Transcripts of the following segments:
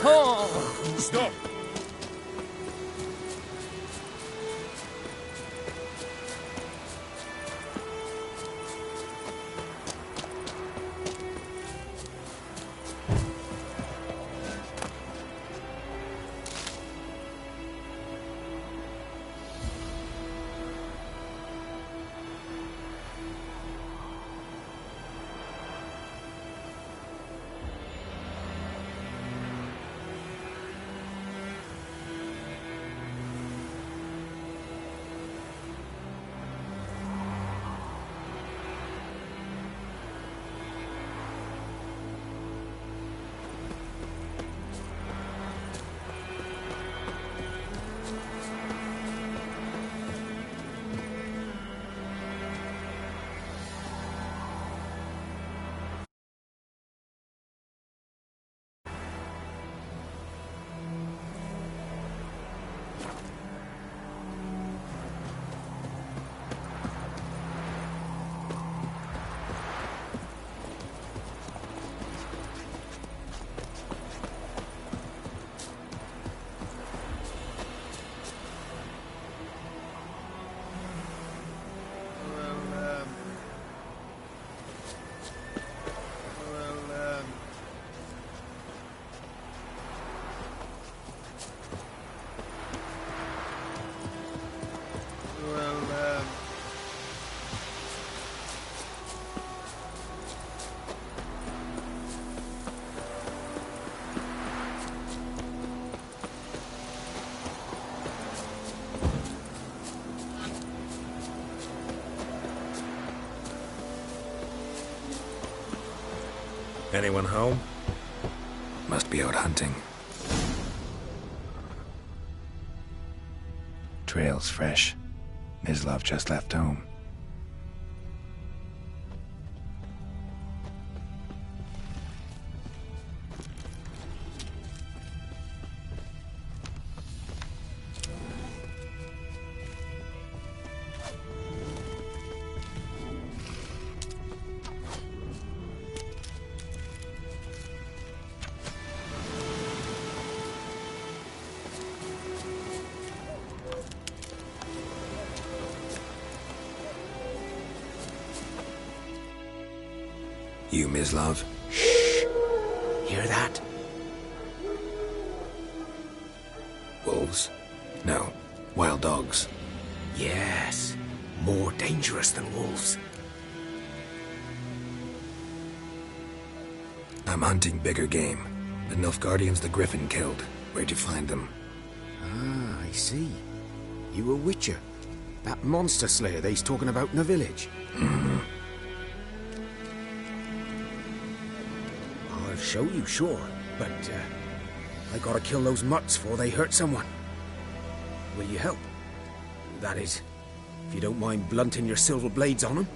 Oh! Stop! Anyone home? Must be out hunting. Trail's fresh. Mislav just left home. You, Mislav? Shh! Hear that? Wolves? No. Wild dogs. Yes. More dangerous than wolves. I'm hunting bigger game. The Nilfgaardians the Griffin killed. Where'd you find them? Ah, I see. You a witcher. That monster slayer they's talking about in the village. Mm-hmm. I'll show you, sure. But, I gotta kill those mutts before they hurt someone. Will you help? That is, if you don't mind blunting your silver blades on them.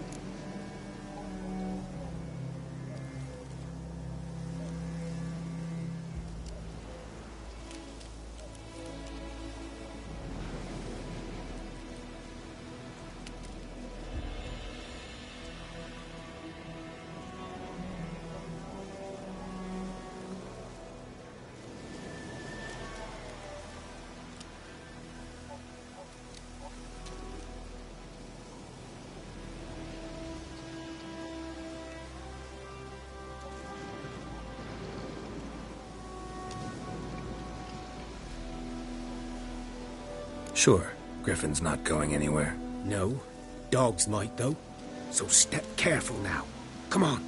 Sure. Griffin's not going anywhere. No. Dogs might, though. So step careful now. Come on.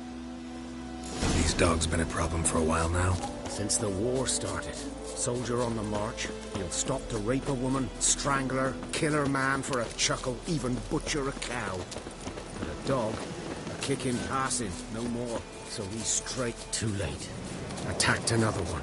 These dogs been a problem for a while now? Since the war started. Soldier on the march. He'll stop to rape a woman, strangle her, kill her man for a chuckle, even butcher a cow. But a dog, a kick in passing, no more. So he's straight. Too late. Attacked another one.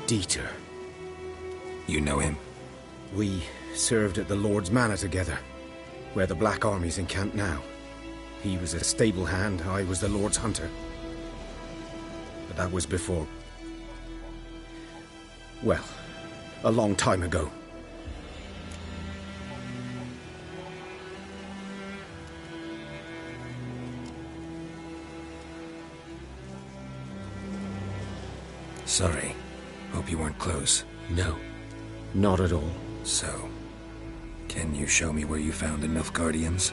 Dieter. You know him? We served at the Lord's Manor together, where the Black Army's encamped now. He was a stable hand, I was the Lord's hunter. But that was before... well, a long time ago. Sorry. Hope you weren't close. No, not at all. So, can you show me where you found the Nilfgaardians?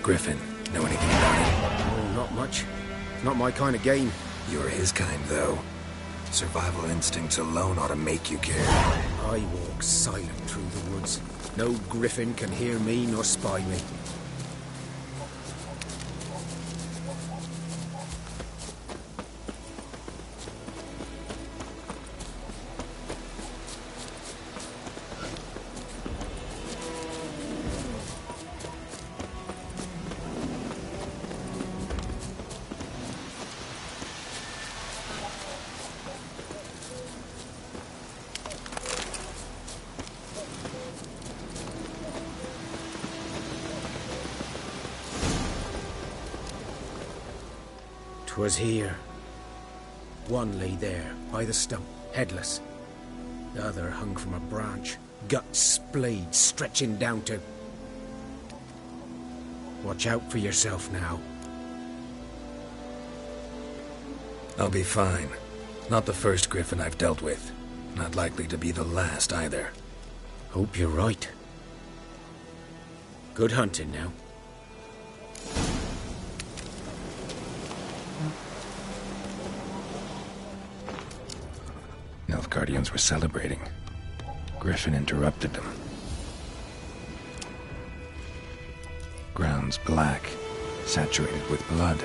Griffin, know anything about it? Oh, not much. Not my kind of game. You're his kind, though. Survival instincts alone ought to make you care. I walk silent through the woods. No griffin can hear me nor spy me. 'Twas here. One lay there, by the stump, headless. The other hung from a branch, guts splayed, stretching down to... Watch out for yourself now. I'll be fine. Not the first griffin I've dealt with. Not likely to be the last either. Hope you're right. Good hunting now. Nilfgaardians were celebrating. Griffin interrupted them. Ground's black, saturated with blood.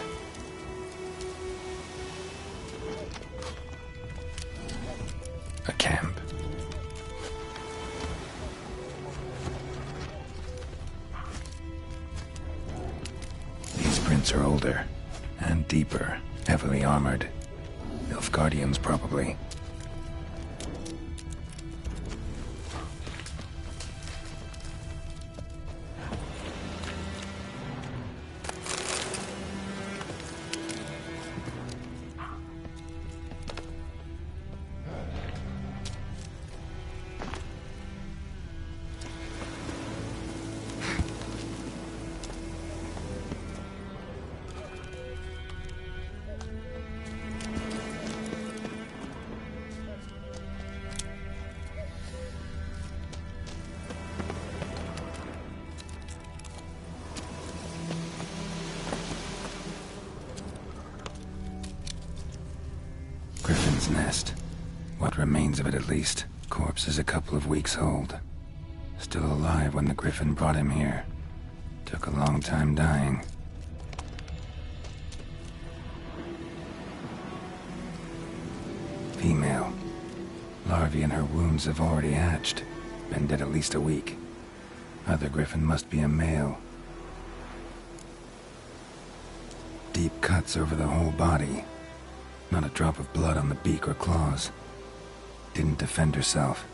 A camp. These prints are older and deeper, heavily armored. Nilfgaardians, probably. Griffin's nest. What remains of it, at least. Corpse is a couple of weeks old. Still alive when the griffin brought him here. Took a long time dying. Female. Larvae in her wounds have already hatched. Been dead at least a week. Other griffin must be a male. Deep cuts over the whole body. Not a drop of blood on the beak or claws. Didn't defend herself.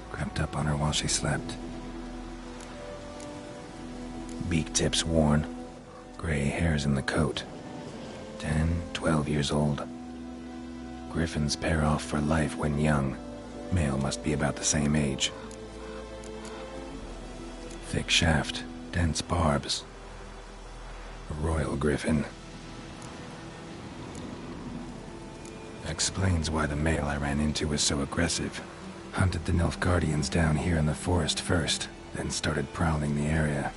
Crept up on her while she slept. Beak tips worn. Gray hairs in the coat. 10, 12 years old. Griffins pair off for life when young. Male must be about the same age. Thick shaft, dense barbs. A royal griffin. Explains why the male I ran into was so aggressive. Hunted the Nilfgaardians down here in the forest first, then started prowling the area.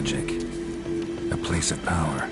magic. A place of power.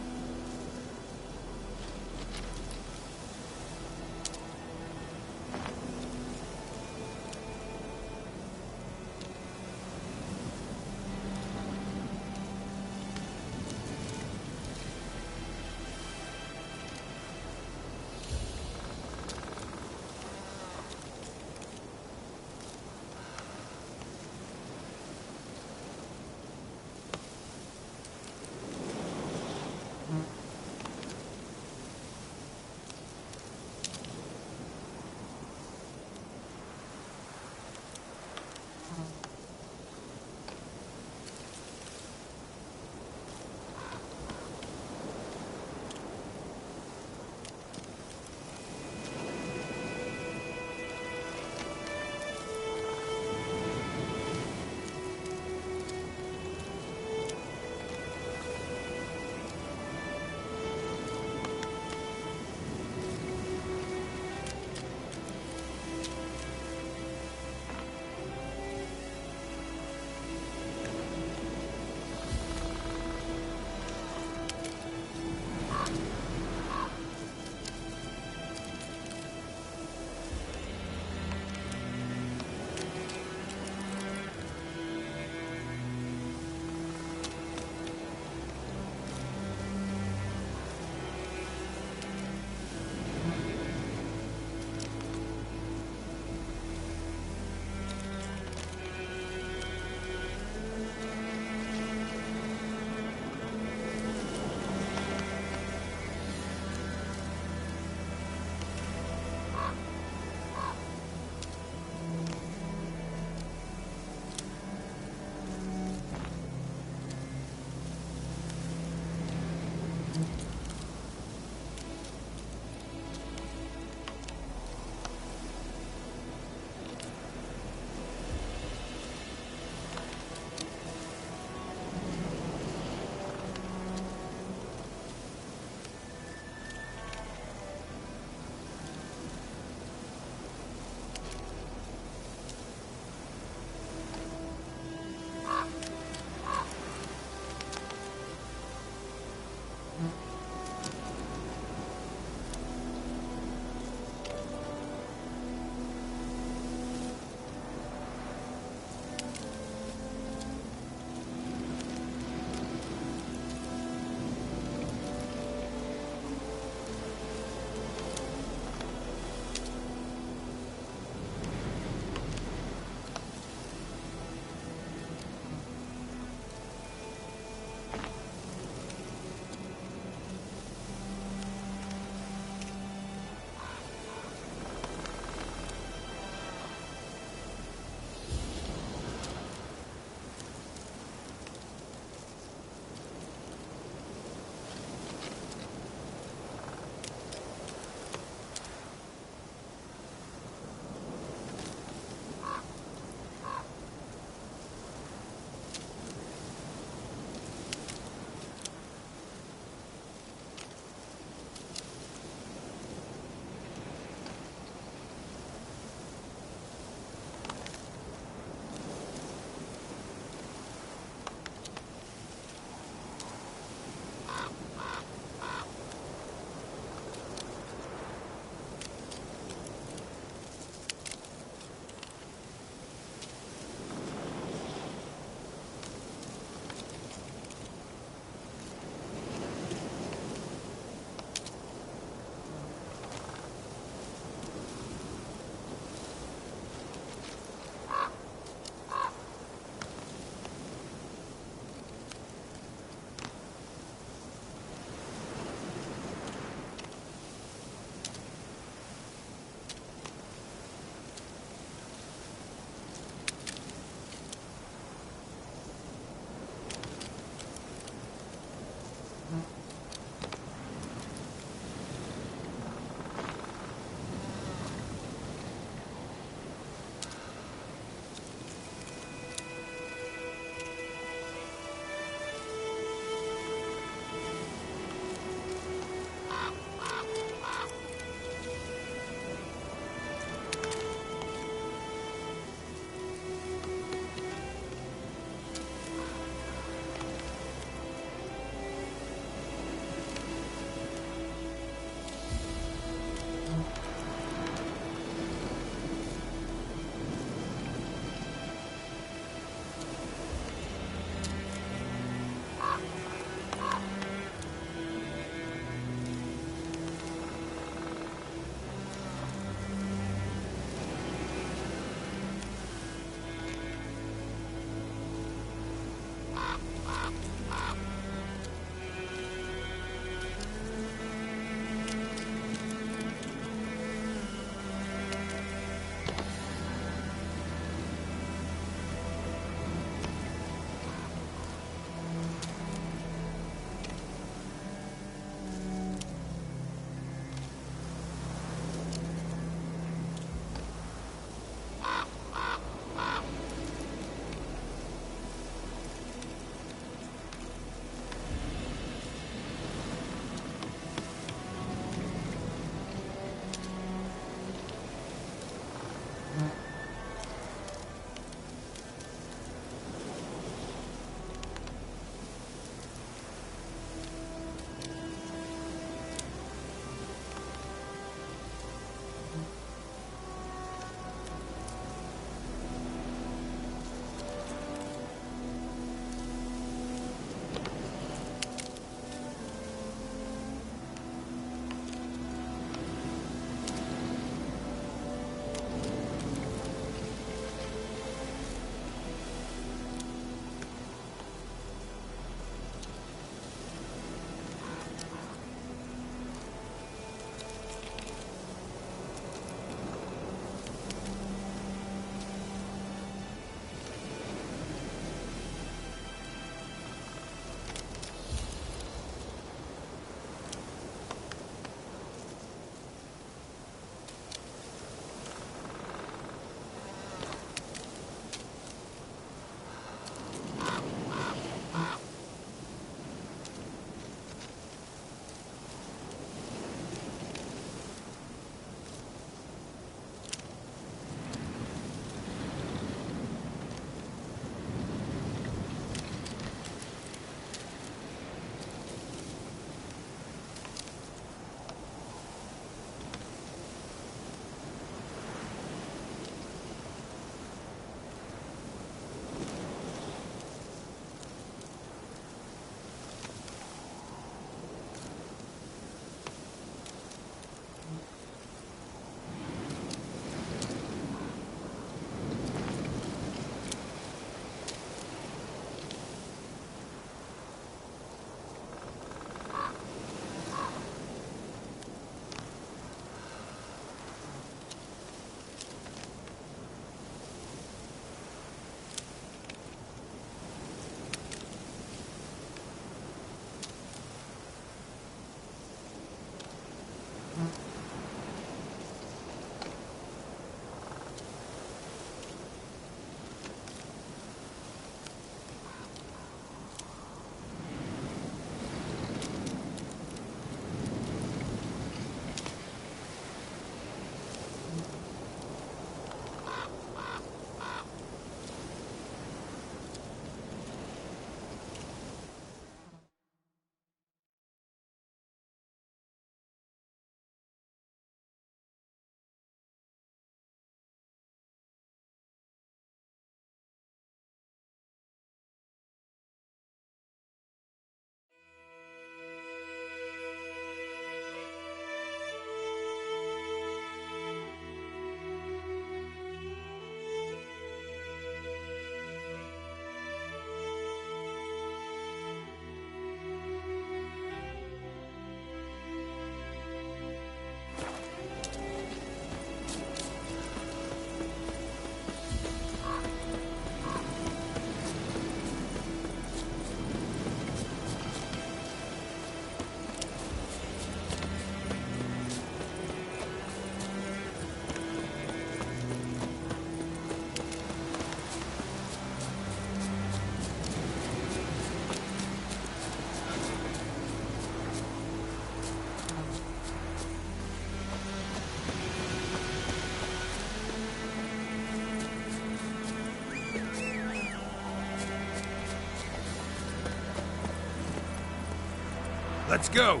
Let's go!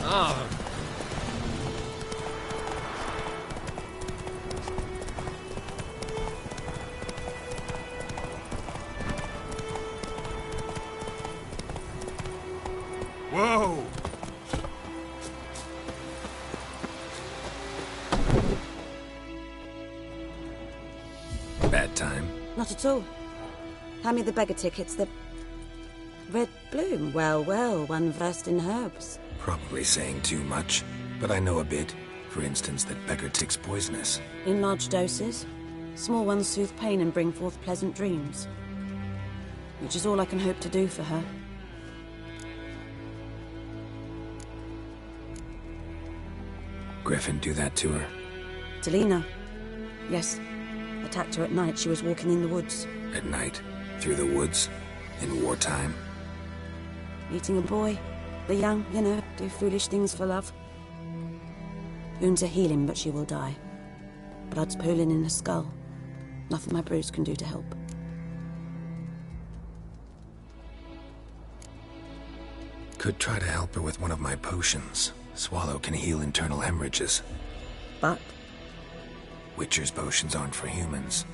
Ah. Whoa! Bad time. Not at all. Hand me the beggar tickets, the... Red bloom. Well, well, one versed in herbs. Probably saying too much, but I know a bit. For instance, that beggar tick's poisonous. In large doses. Small ones soothe pain and bring forth pleasant dreams. Which is all I can hope to do for her. Griffin do that to her? Delina. Yes. Attacked her at night. She was walking in the woods. At night? Through the woods? In wartime? Meeting a boy. The young, you know, do foolish things for love. Wounds are healing, but she will die. Blood's pooling in her skull. Nothing my bruise can do to help. Could try to help her with one of my potions. Swallow can heal internal hemorrhages. But Witcher's potions aren't for humans.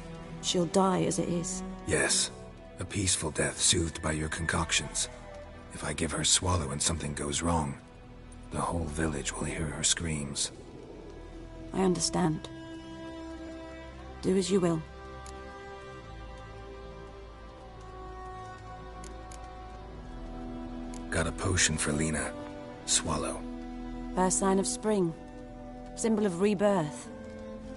she'll die as it is. Yes. A peaceful death soothed by your concoctions. If I give her Swallow and something goes wrong, the whole village will hear her screams. I understand. Do as you will. Got a potion for Lena. Swallow. First sign of spring. Symbol of rebirth.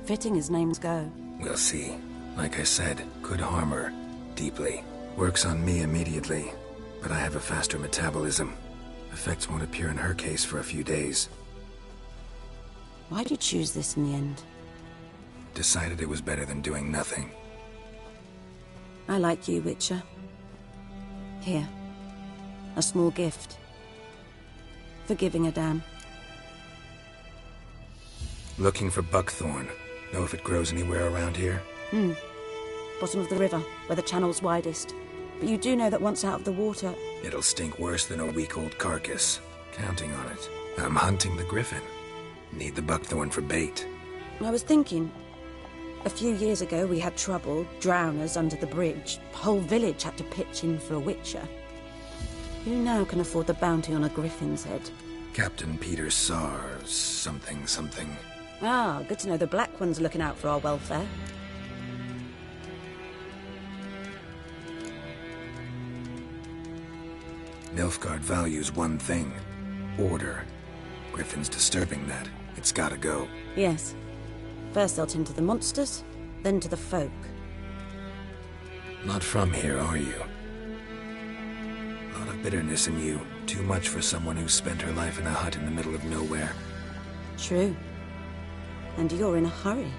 Fitting as names go. We'll see. Like I said, could harm her. Deeply. Works on me immediately, but I have a faster metabolism. Effects won't appear in her case for a few days. Why'd you choose this in the end? Decided it was better than doing nothing. I like you, Witcher. Here. A small gift. For giving a damn. Looking for buckthorn. Know if it grows anywhere around here? Bottom of the river, where the channel's widest. But you do know that once out of the water... It'll stink worse than a week-old carcass. Counting on it. I'm hunting the griffin. Need the buckthorn for bait. I was thinking... A few years ago we had trouble, drowners under the bridge. Whole village had to pitch in for a witcher. Who now can afford the bounty on a griffin's head? Captain Peter Sars, something. Ah, good to know the Black One's looking out for our welfare. Nilfgaard values one thing. Order. Griffin's disturbing that. It's gotta go. Yes. First they'll tend to the monsters, then to the folk. Not from here, are you? A lot of bitterness in you. Too much for someone who spent her life in a hut in the middle of nowhere. True. And you're in a hurry.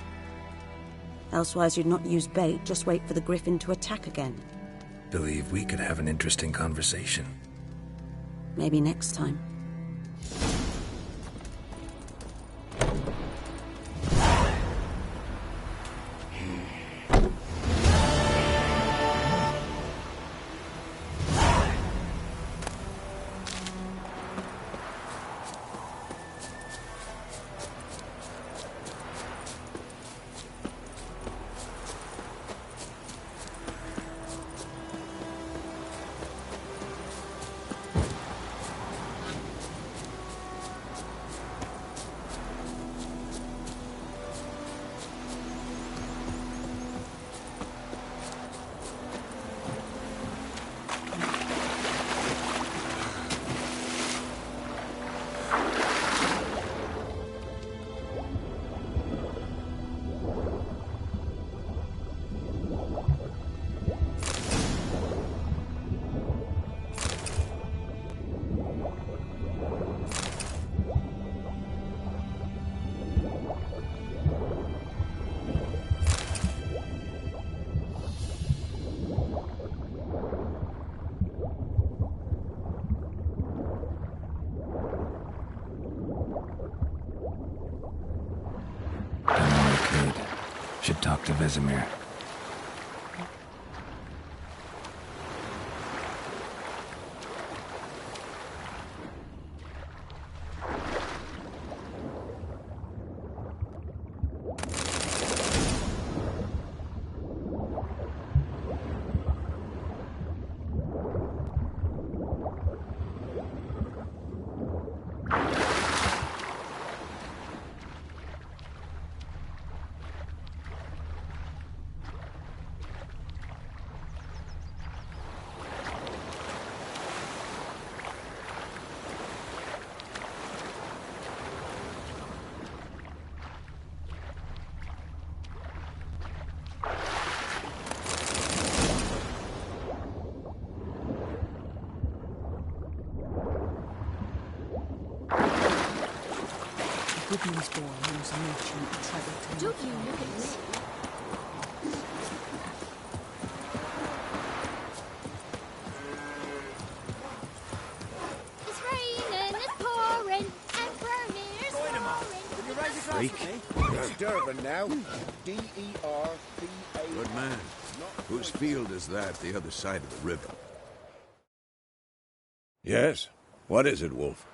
Elsewise you'd not use bait, just wait for the griffin to attack again. Believe we could have an interesting conversation. Maybe next time. Should talk to Vesemir. good news boy knows an ancient treasure. Do you look at me? It's raining, it's pouring, and Vermeer's pouring. Freak. It's Durban now. D-E-R-B-A. Good man. Whose field is that, the other side of the river? Yes? What is it, Wolf?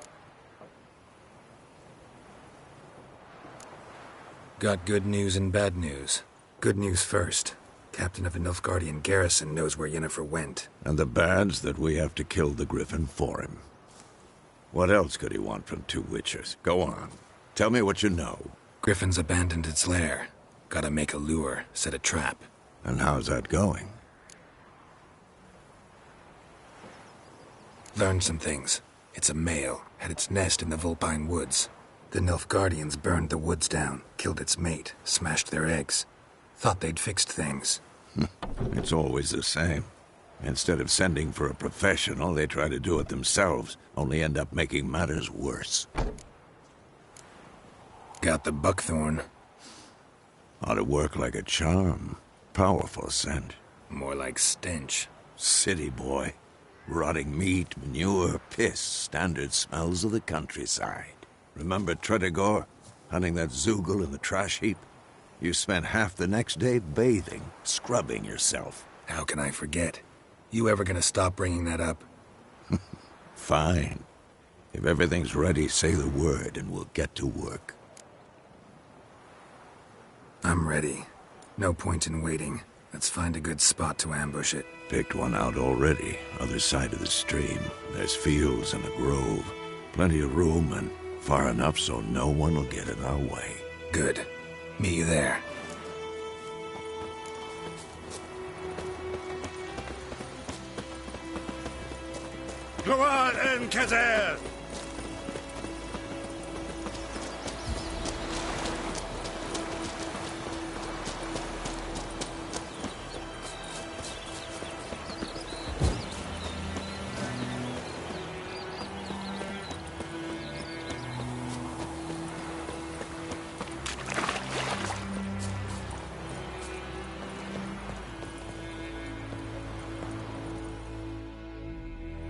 Got good news and bad news. Good news first. Captain of a Nilfgaardian garrison knows where Yennefer went. And the bad's that we have to kill the Griffin for him. What else could he want from two witchers? Go on. Tell me what you know. Griffin's abandoned its lair. Gotta make a lure, set a trap. And how's that going? Learned some things. It's a male, had its nest in the Vulpine Woods. The Nilfgaardians burned the woods down, killed its mate, smashed their eggs. Thought they'd fixed things. It's always the same. Instead of sending for a professional, they try to do it themselves, only end up making matters worse. Got the buckthorn. Ought to work like a charm. Powerful scent. More like stench. City boy. Rotting meat, manure, piss, standard smells of the countryside. Remember Tretogor? Hunting that Zoogle in the trash heap? You spent half the next day bathing, scrubbing yourself. How can I forget? You ever gonna stop bringing that up? Fine. If everything's ready, say the word and we'll get to work. I'm ready. No point in waiting. Let's find a good spot to ambush it. Picked one out already, other side of the stream. There's fields and a grove. Plenty of room and far enough so no one will get in our way. Good. Meet you there. Come on, Enkazer!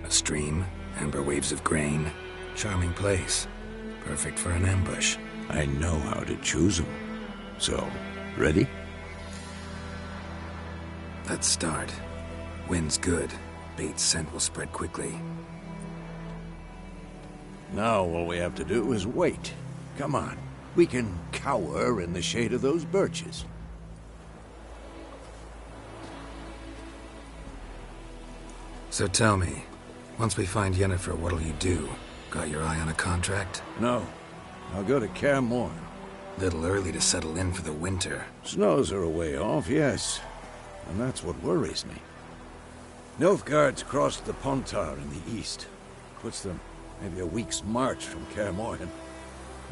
A stream, amber waves of grain. Charming place. Perfect for an ambush. I know how to choose them. So, ready? Let's start. Wind's good. Bait's scent will spread quickly. Now all we have to do is wait. Come on. We can cower in the shade of those birches. So tell me, once we find Yennefer, what'll you do? Got your eye on a contract? No. I'll go to Kaer Morhen. Little early to settle in for the winter. Snows are a way off, yes. And that's what worries me. Nilfgaard's crossed the Pontar in the east. Puts them maybe a week's march from Kaer Morhen.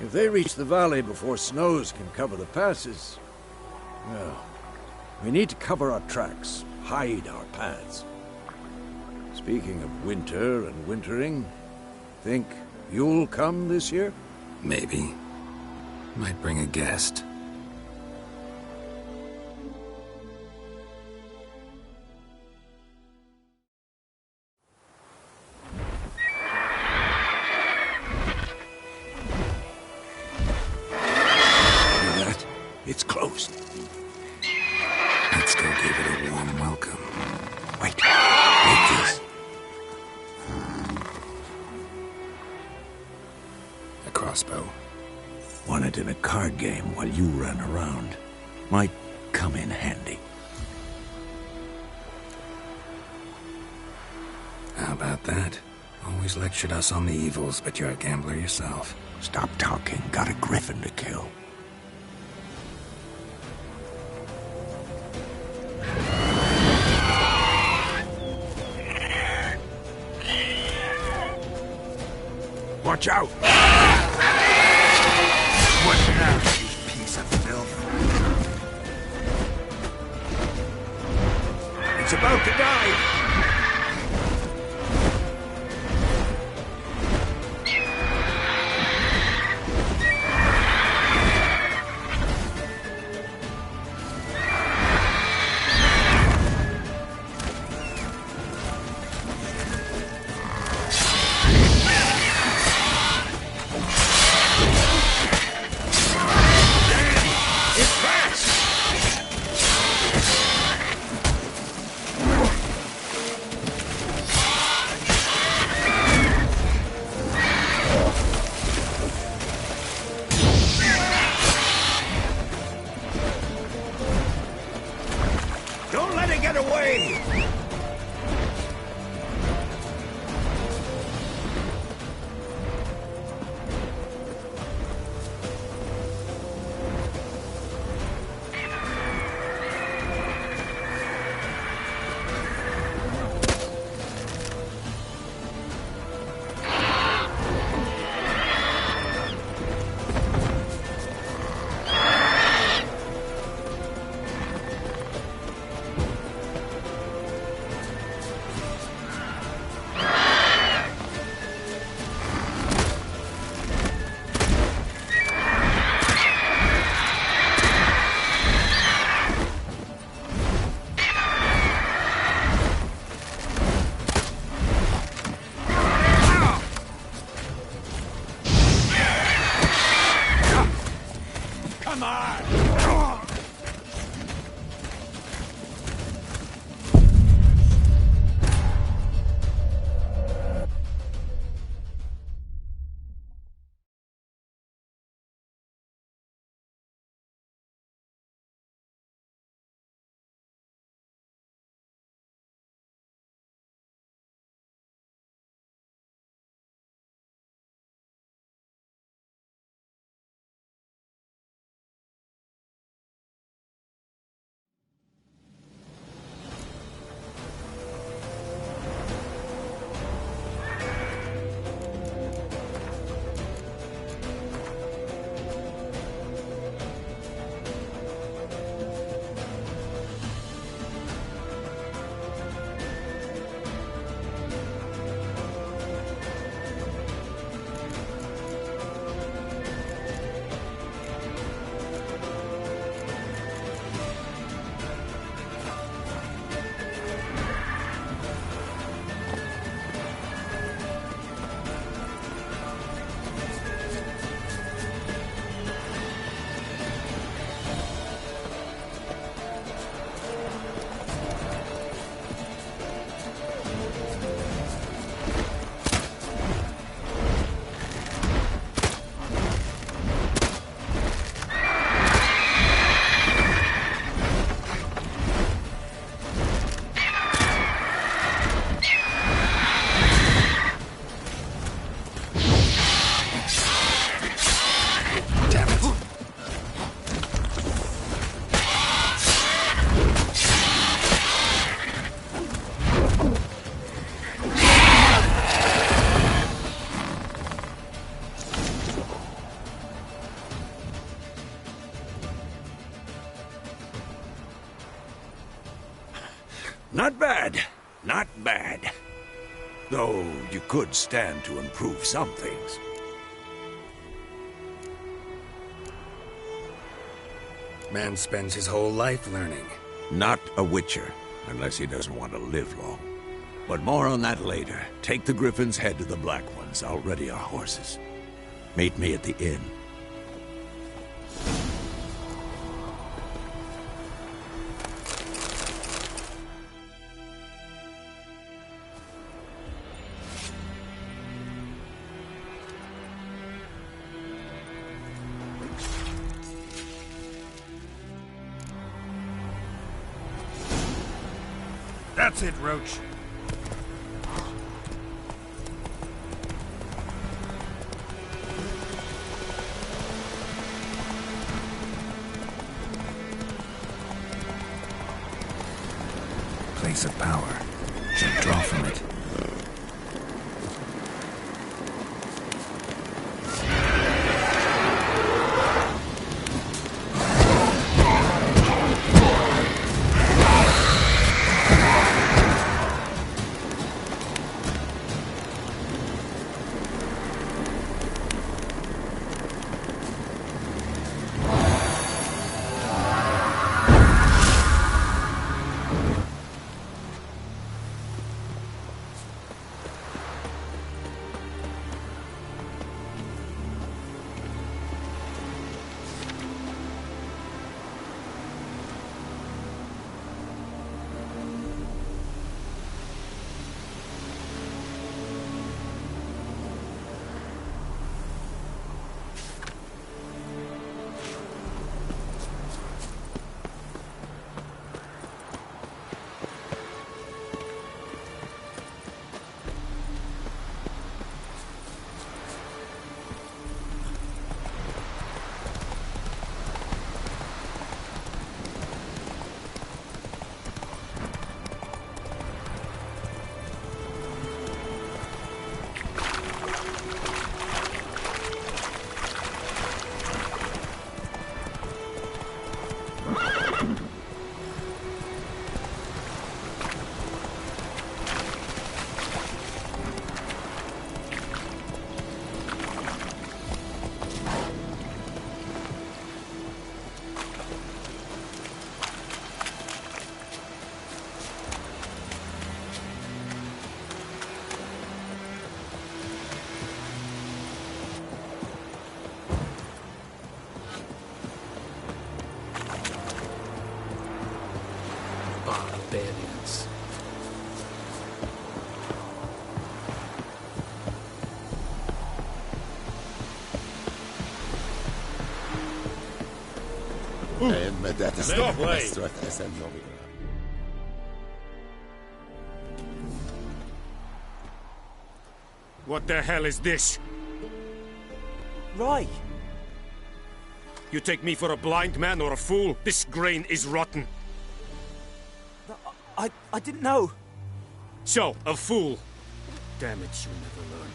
If they reach the valley before snows can cover the passes, well, we need to cover our tracks, hide our paths. Speaking of winter and wintering, think you'll come this year? Maybe. Might bring a guest. Hear that? It's closed. Let's go give it a warm welcome. Wait. Wait this. A crossbow. Won it in a card game while you ran around. Might come in handy. How about that? Always lectured us on the evils, but you're a gambler yourself. Stop talking. Got a griffin to kill. Watch out! What now, you piece of filth? It's about to die! hammer! Not bad. Not bad. Though you could stand to improve some things. Man spends his whole life learning. Not a witcher, unless he doesn't want to live long. But more on that later. Take the Griffin's head to the Black Ones. I'll ready our horses. Meet me at the inn. That's it, Roach. Place of power. Should draw from it. Stop playing! What the hell is this? Right. You take me for a blind man or a fool? This grain is rotten. I didn't know. So, a fool. Damn it, you never learn.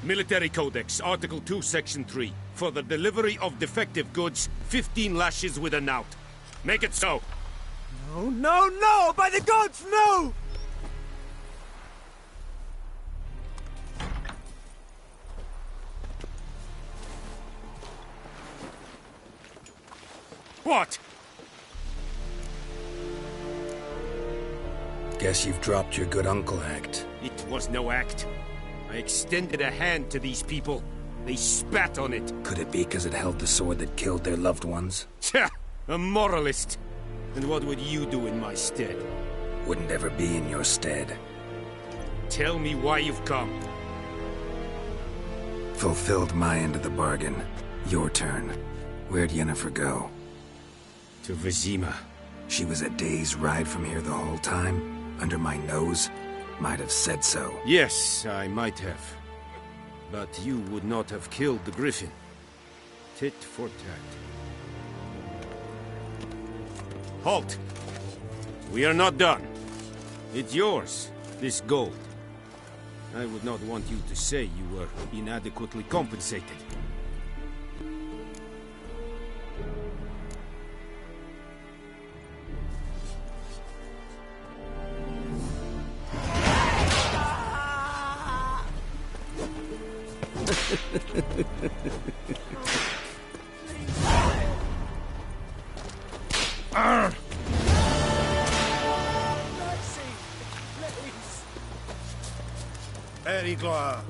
Military Codex, Article 2, Section 3. For the delivery of defective goods, 15 lashes with a knout. Make it so. No, no, no! By the gods, no! What? Guess you've dropped your good uncle act. It was no act. I extended a hand to these people. They spat on it. Could it be because it held the sword that killed their loved ones? Tja! A moralist. And what would you do in my stead? Wouldn't ever be in your stead. Tell me why you've come. Fulfilled my end of the bargain. Your turn. Where'd Yennefer go? To Vizima. She was a day's ride from here the whole time? Under my nose? Might have said so. Yes, I might have. But you would not have killed the griffin. Tit for tat. Halt! We are not done. It's yours, this gold. I would not want you to say you were inadequately compensated. Very glad.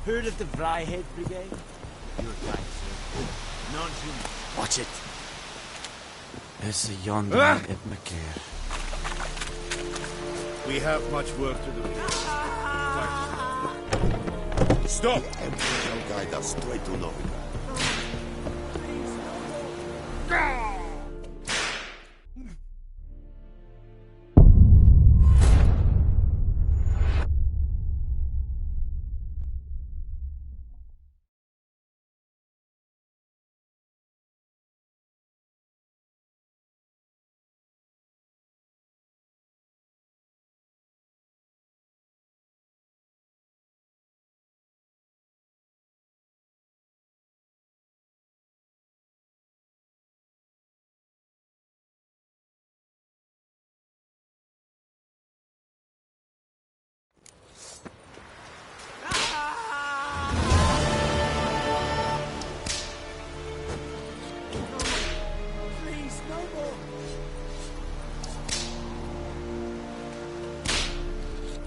Heard of the Vryhead Brigade? You're right, sir. Non-human. Watch it. It's a yonder at McCare. We have much work to do. Stop! The Emperor will guide us straight to Novigrad.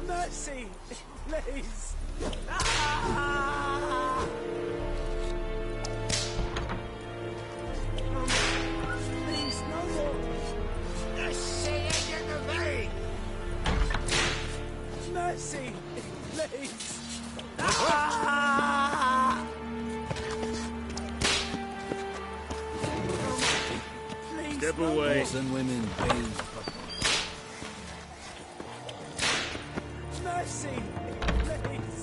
Mercy! Please! Please, no more! Mercy! Please! Please, Step no away. more. And women paying. Mercy! Please!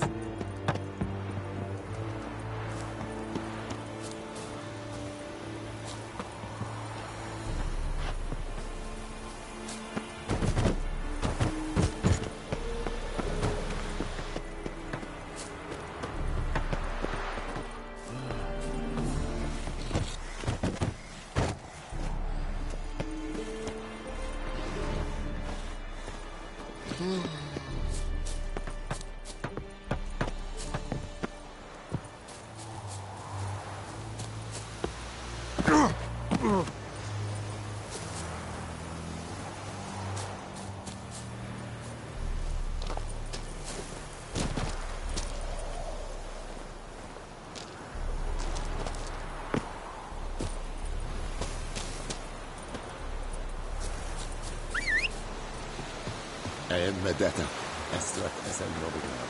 Caen Medetta, Estrat Esen Novigrad.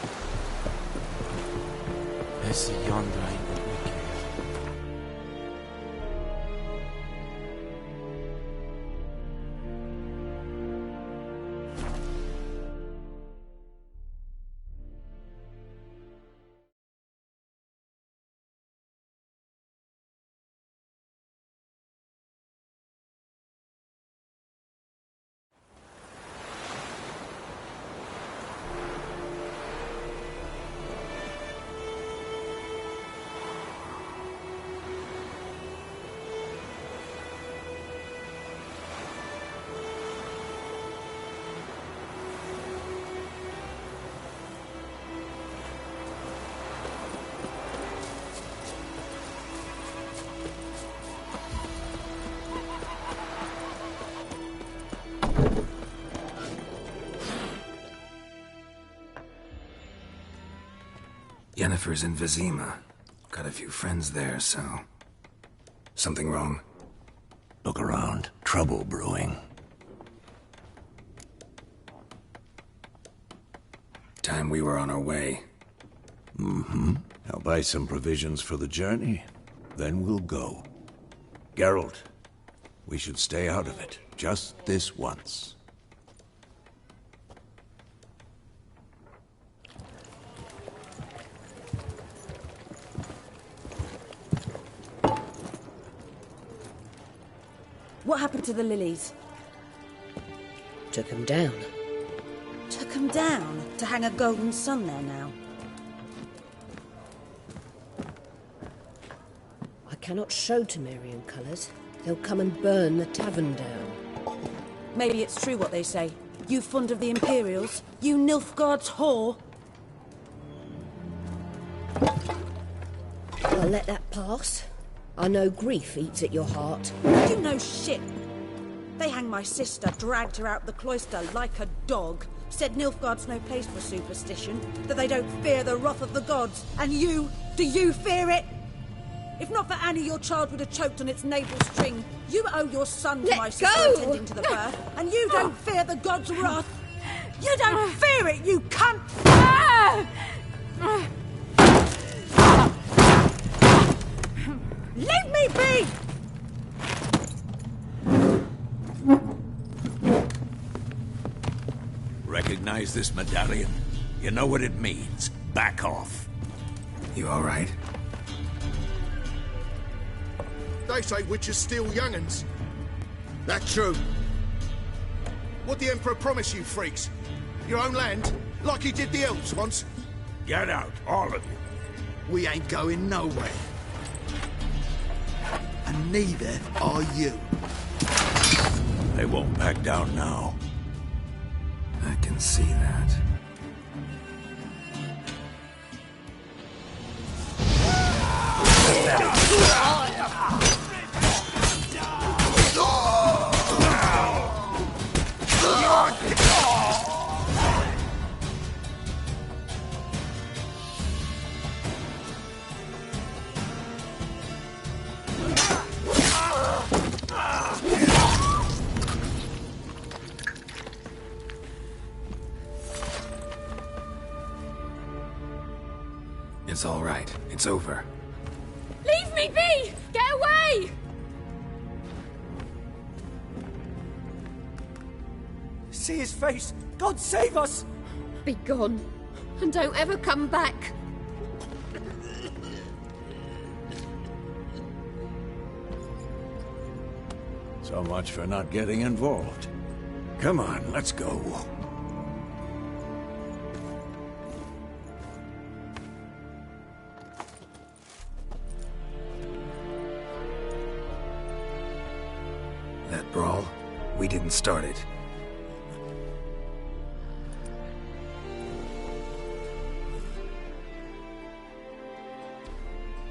Esse yonder ain't what we care. Yennefer's in Vizima. Got a few friends there, so... Something wrong? Look around. Trouble brewing. Time we were on our way. Mm-hmm. I'll buy some provisions for the journey. Then we'll go. Geralt, we should stay out of it. Just this once. What happened to the lilies? Took him down. Took them down to hang a golden sun there now. I cannot show Temerian colours. They'll come and burn the tavern down. Maybe it's true what they say. You fond of the Imperials? You Nilfgaard's whore? I'll let that pass. I know grief eats at your heart. You know shit. They hanged my sister, dragged her out the cloister like a dog. Said Nilfgaard's no place for superstition, that they don't fear the wrath of the gods. And you, do you fear it? If not for Annie, your child would have choked on its navel string. You owe your son to my sister attending to the birth, and you don't fear the gods' wrath. You don't fear it, you cunt! Leave me be! Recognize this medallion? You know what it means. Back off. You all right? They say witches steal young'uns. That true? What the Emperor promise you, freaks? Your own land? Like he did the elves once? Get out, all of you. We ain't going nowhere. And neither are you. They won't back down now. I can see that. It's all right. It's over. Leave me be! Get away! See his face! God save us! Be gone. And don't ever come back. So much for not getting involved. Come on, let's go. That brawl, we didn't start it.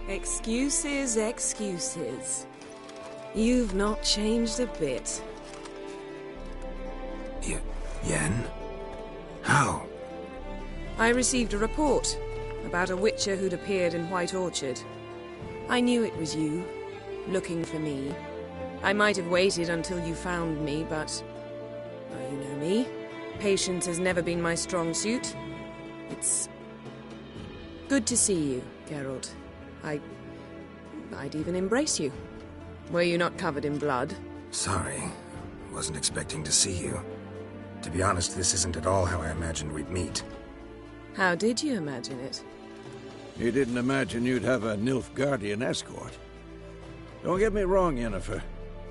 Excuses, excuses. You've not changed a bit. Yen? How? I received a report about a witcher who'd appeared in White Orchard. I knew it was you, looking for me. I might have waited until you found me, but... well, you know me. Patience has never been my strong suit. It's good to see you, Geralt. I'd even embrace you. Were you not covered in blood? Sorry. Wasn't expecting to see you. To be honest, this isn't at all how I imagined we'd meet. How did you imagine it? You didn't imagine you'd have a Nilfgaardian escort. Don't get me wrong, Yennefer.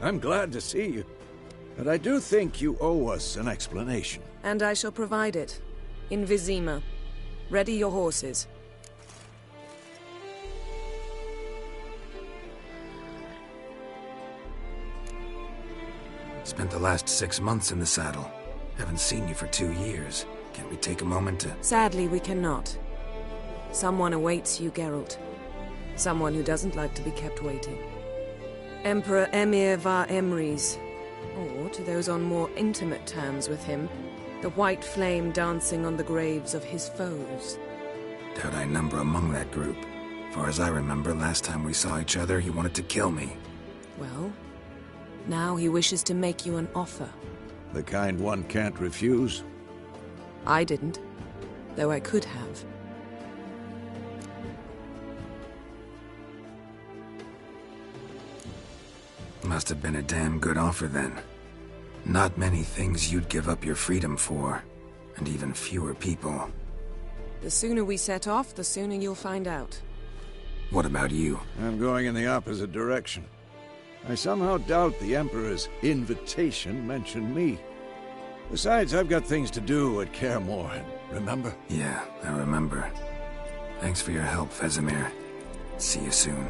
I'm glad to see you. But I do think you owe us an explanation. And I shall provide it. In Vizima. Ready your horses. Spent the last 6 months in the saddle. Haven't seen you for 2 years. Can't we take a moment to... Sadly, we cannot. Someone awaits you, Geralt. Someone who doesn't like to be kept waiting. Emperor Emir var Emrys. Or, to those on more intimate terms with him, the white flame dancing on the graves of his foes. Doubt I number among that group. Far as I remember, last time we saw each other, he wanted to kill me. Well, now he wishes to make you an offer. The kind one can't refuse? I didn't, though I could have. Must have been a damn good offer then. Not many things you'd give up your freedom for, and even fewer people. The sooner we set off, the sooner you'll find out. What about you? I'm going in the opposite direction. I somehow doubt the Emperor's invitation mentioned me. Besides, I've got things to do at Kaer Morhen, remember? Yeah, I remember. Thanks for your help, Vesemir. See you soon.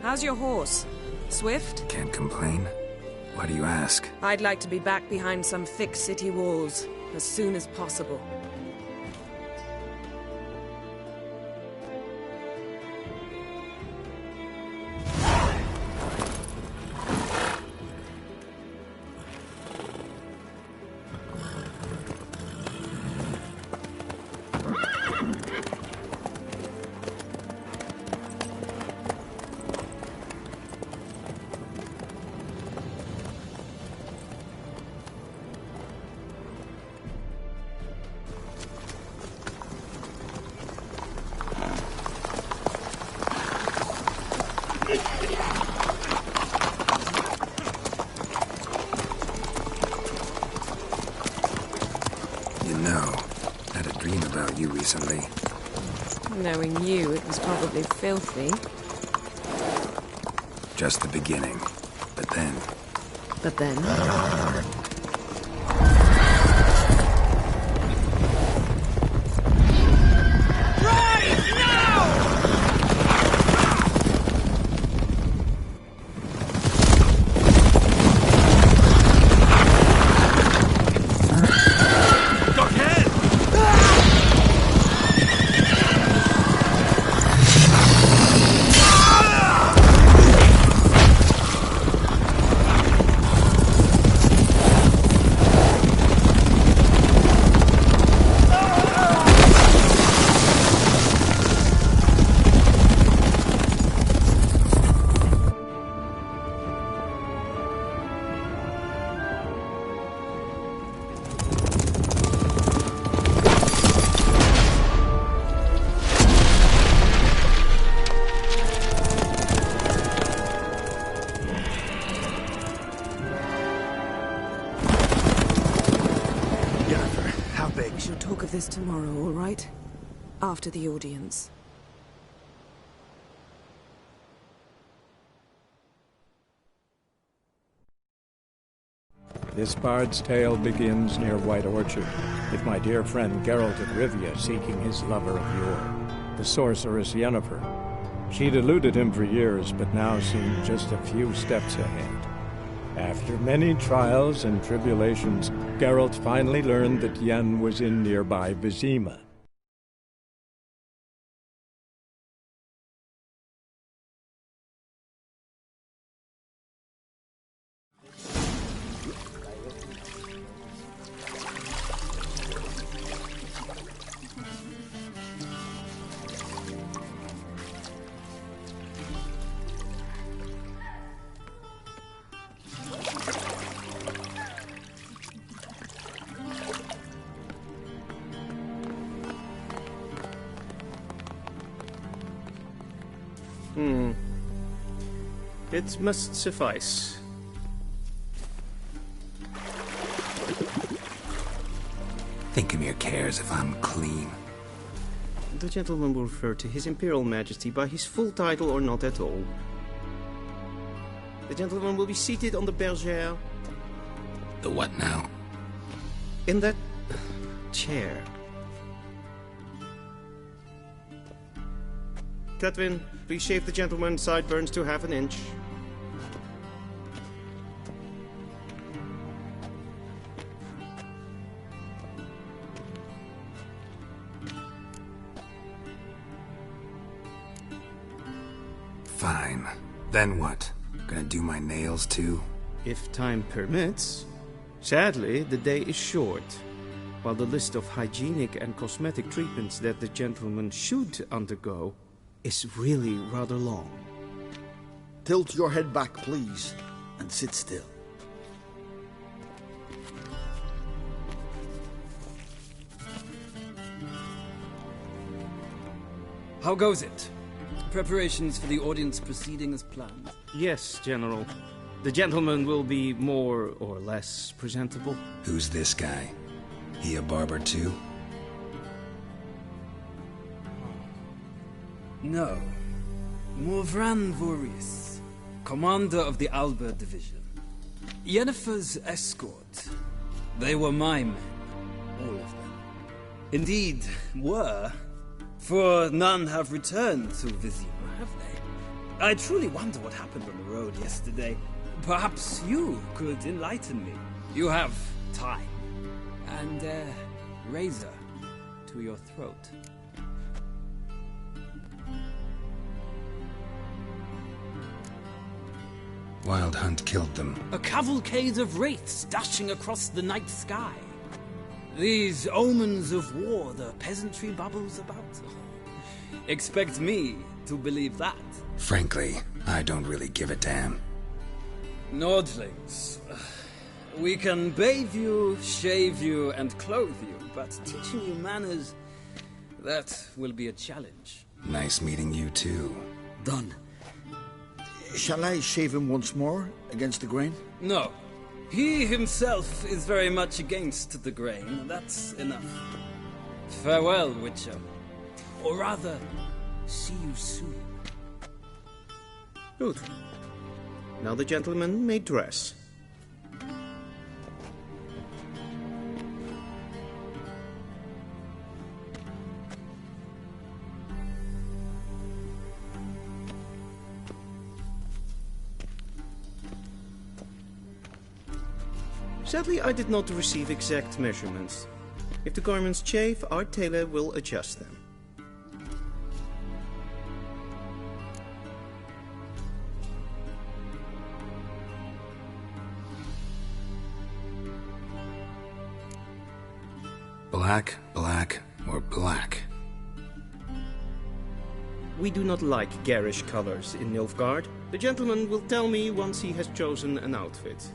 How's your horse? Swift? Can't complain. Why do you ask? I'd like to be back behind some thick city walls, as soon as possible. Recently. Knowing you, it was probably filthy. Just the beginning. But then... But then? This tomorrow, all right? After the audience. This bard's tale begins near White Orchard, with my dear friend Geralt of Rivia seeking his lover of yore, the sorceress Yennefer. She'd eluded him for years, but now seemed just a few steps ahead. After many trials and tribulations, Geralt finally learned that Yen was in nearby Vizima. It must suffice. Thinkamere cares if I'm clean. The gentleman will refer to His Imperial Majesty by his full title or not at all. The gentleman will be seated on the bergère. The what now? In that chair. Cletwin, please shave the gentleman's sideburns to half an inch. Fine. Then what? Gonna do my nails too? If time permits. Sadly, the day is short, while the list of hygienic and cosmetic treatments that the gentleman should undergo is really rather long. Tilt your head back, please, and sit still. How goes it? Preparations for the audience proceeding as planned? Yes, General. The gentleman will be more or less presentable. Who's this guy? He a barber too? No. Morvran Vorius, commander of the Alba Division. Yennefer's escort. They were my men. All of them. Indeed, were. For none have returned to Vizima, have they? I truly wonder what happened on the road yesterday. Perhaps you could enlighten me. You have time. And a razor to your throat. Wild Hunt killed them. A cavalcade of wraiths dashing across the night sky. These omens of war the peasantry bubbles about. Expect me to believe that. Frankly, I don't really give a damn. Nordlings. We can bathe you, shave you, and clothe you, but teaching you manners, that will be a challenge. Nice meeting you too. Done. Shall I shave him once more, against the grain? No. He himself is very much against the grain. That's enough. Farewell, Witcher. Or rather, see you soon. Good. Now the gentleman may dress. Sadly, I did not receive exact measurements. If the garments chafe, our tailor will adjust them. Black, black, or black? We do not like garish colors in Nilfgaard. The gentleman will tell me once he has chosen an outfit.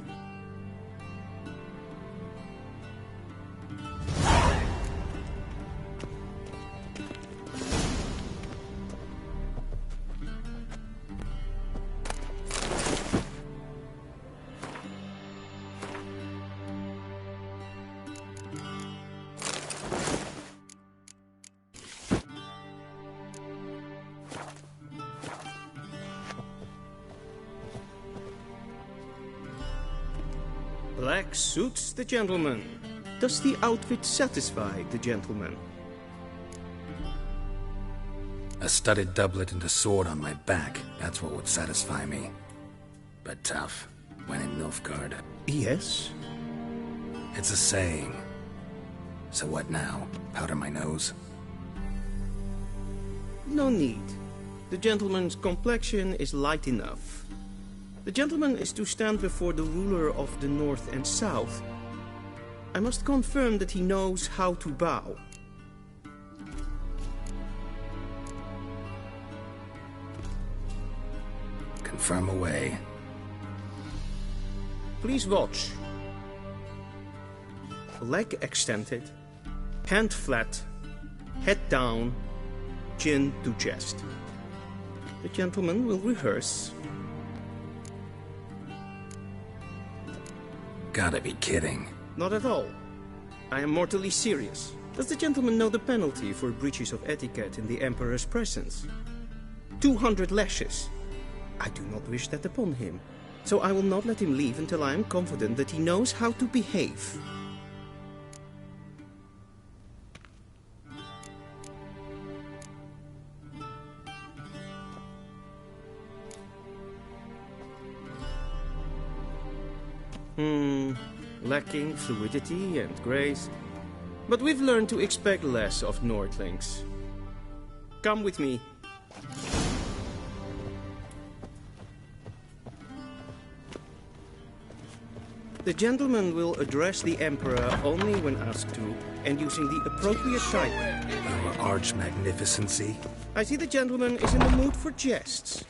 Black suits the gentleman. Does the outfit satisfy the gentleman? A studded doublet and a sword on my back, that's what would satisfy me. But tough, when in Nilfgaard. Yes? It's a saying. So what now? Powder my nose? No need. The gentleman's complexion is light enough. The gentleman is to stand before the ruler of the North and South. I must confirm that he knows how to bow. Confirm away. Please watch. Leg extended, hand flat, head down, chin to chest. The gentleman will rehearse. Gotta be kidding. Not at all. I am mortally serious. Does the gentleman know the penalty for breaches of etiquette in the Emperor's presence? 200 lashes. I do not wish that upon him, so I will not let him leave until I am confident that he knows how to behave. Lacking fluidity and grace. But we've learned to expect less of Nordlings. Come with me. The gentleman will address the Emperor only when asked to, and using the appropriate type. Your arch-magnificency? I see the gentleman is in the mood for jests.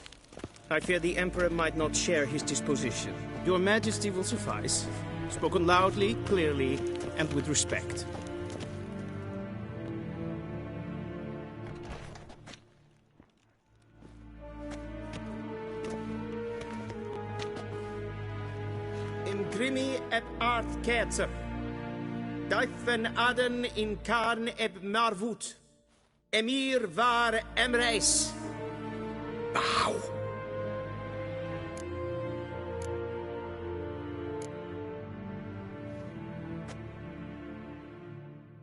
I fear the Emperor might not share his disposition. Your Majesty will suffice. Spoken loudly, clearly, and with respect. Imgrimi eb art ketzer. Daifen aden in karn eb marvut. Emir var emreis. Bow.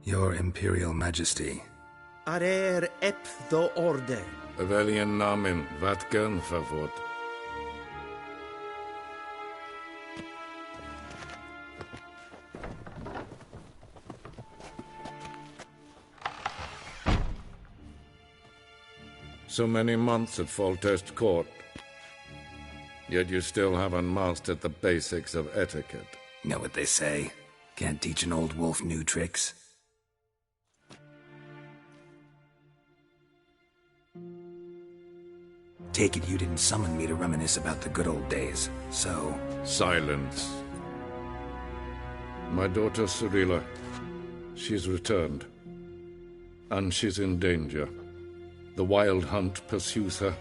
Your Imperial Majesty. Arer ep do orde. Weljen namen, wat kan verwoord? So many months at Foltest Court. Yet you still haven't mastered the basics of etiquette. Know what they say? Can't teach an old wolf new tricks. Take it you didn't summon me to reminisce about the good old days, so... Silence. My daughter Cyrilla, she's returned. And she's in danger. The Wild Hunt pursues her.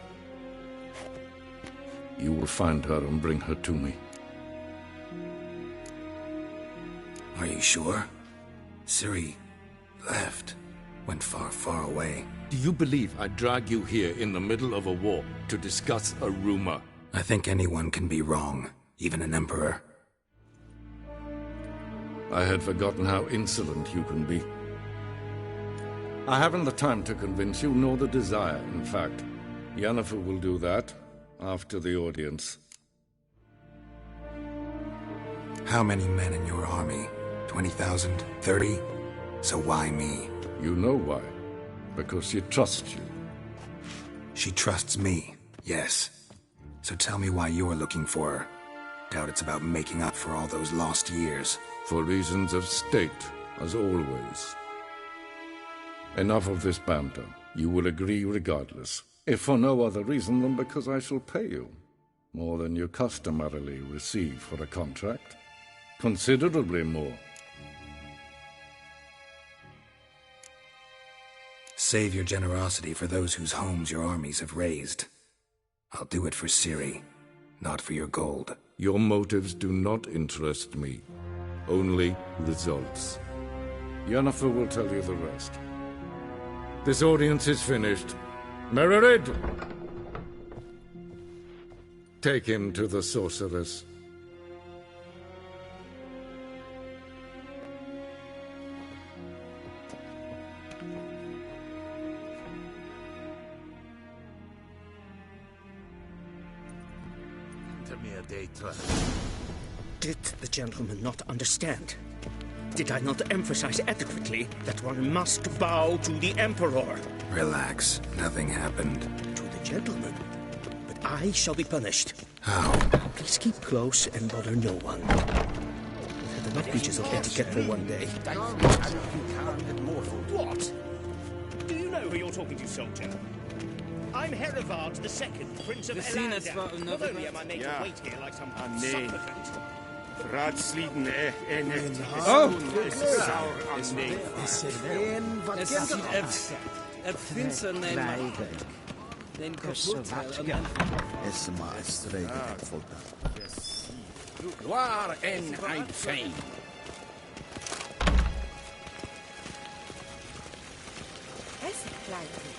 You will find her and bring her to me. Are you sure? Ciri left. Went far, far away. Do you believe I'd drag you here in the middle of a war to discuss a rumor? I think anyone can be wrong, even an emperor. I had forgotten how insolent you can be. I haven't the time to convince you, nor the desire, in fact. Yennefer will do that after the audience. How many men in your army? 20,000? 30? So why me? You know why. Because she trusts you. She trusts me, yes. So tell me why you're looking for her. Doubt it's about making up for all those lost years. For reasons of state, as always. Enough of this banter. You will agree regardless. If for no other reason than because I shall pay you. More than you customarily receive for a contract. Considerably more. Save your generosity for those whose homes your armies have razed. I'll do it for Ciri, not for your gold. Your motives do not interest me. Only results. Yennefer will tell you the rest. This audience is finished. Mererid! Take him to the sorceress. Did the gentleman not understand? Did I not emphasize adequately that one must bow to the Emperor? Relax. Nothing happened. To the gentleman. But I shall be punished. How? Please keep close and bother no one. We've had enough breaches of etiquette for one day. What? Do you know who you're talking to, soldier? I'm Herivard II, Prince of Elandar. Not only am I made to wait here like some supplicant. Raadsleden Oh! gloire en ein fame. Es kleine,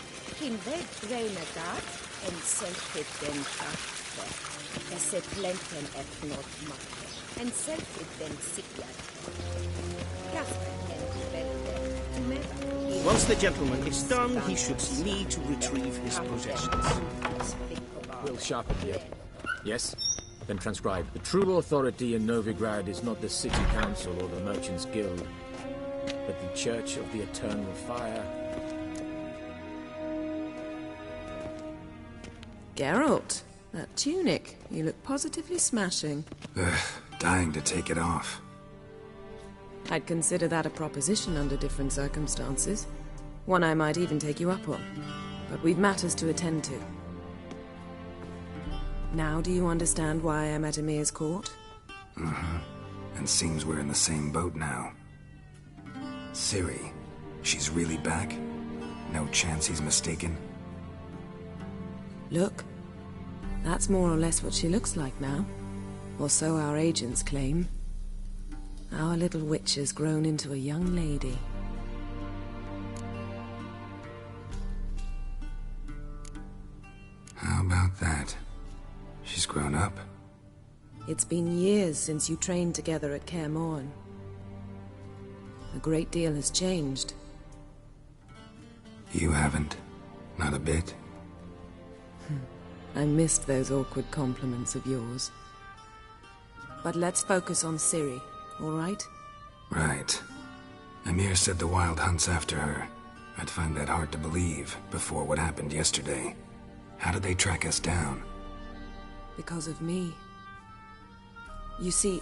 in Welt reine dat en selfit den afte. Es se plenten et not matte, en selfit den siklat. Gasper en belde, Once the gentleman is done, he should see me to retrieve his possessions. We'll sharpen here. Yes? Then transcribe. The true authority in Novigrad is not the city council or the merchants' guild, but the Church of the Eternal Fire. Geralt, that tunic. You look positively smashing. Ugh, dying to take it off. I'd consider that a proposition under different circumstances. One I might even take you up on. But we've matters to attend to. Now do you understand why I'm at Emir's court? Mm-hmm. And seems we're in the same boat now. Ciri, she's really back? No chance he's mistaken? Look, that's more or less what she looks like now. Or so our agents claim. Our little witch has grown into a young lady. How about that? She's grown up. It's been years since you trained together at Kaer Morhen. A great deal has changed. You haven't. Not a bit. I missed those awkward compliments of yours. But let's focus on Ciri, all right? Right. Emir said the Wild Hunt's after her. I'd find that hard to believe before what happened yesterday. How did they track us down? Because of me. You see,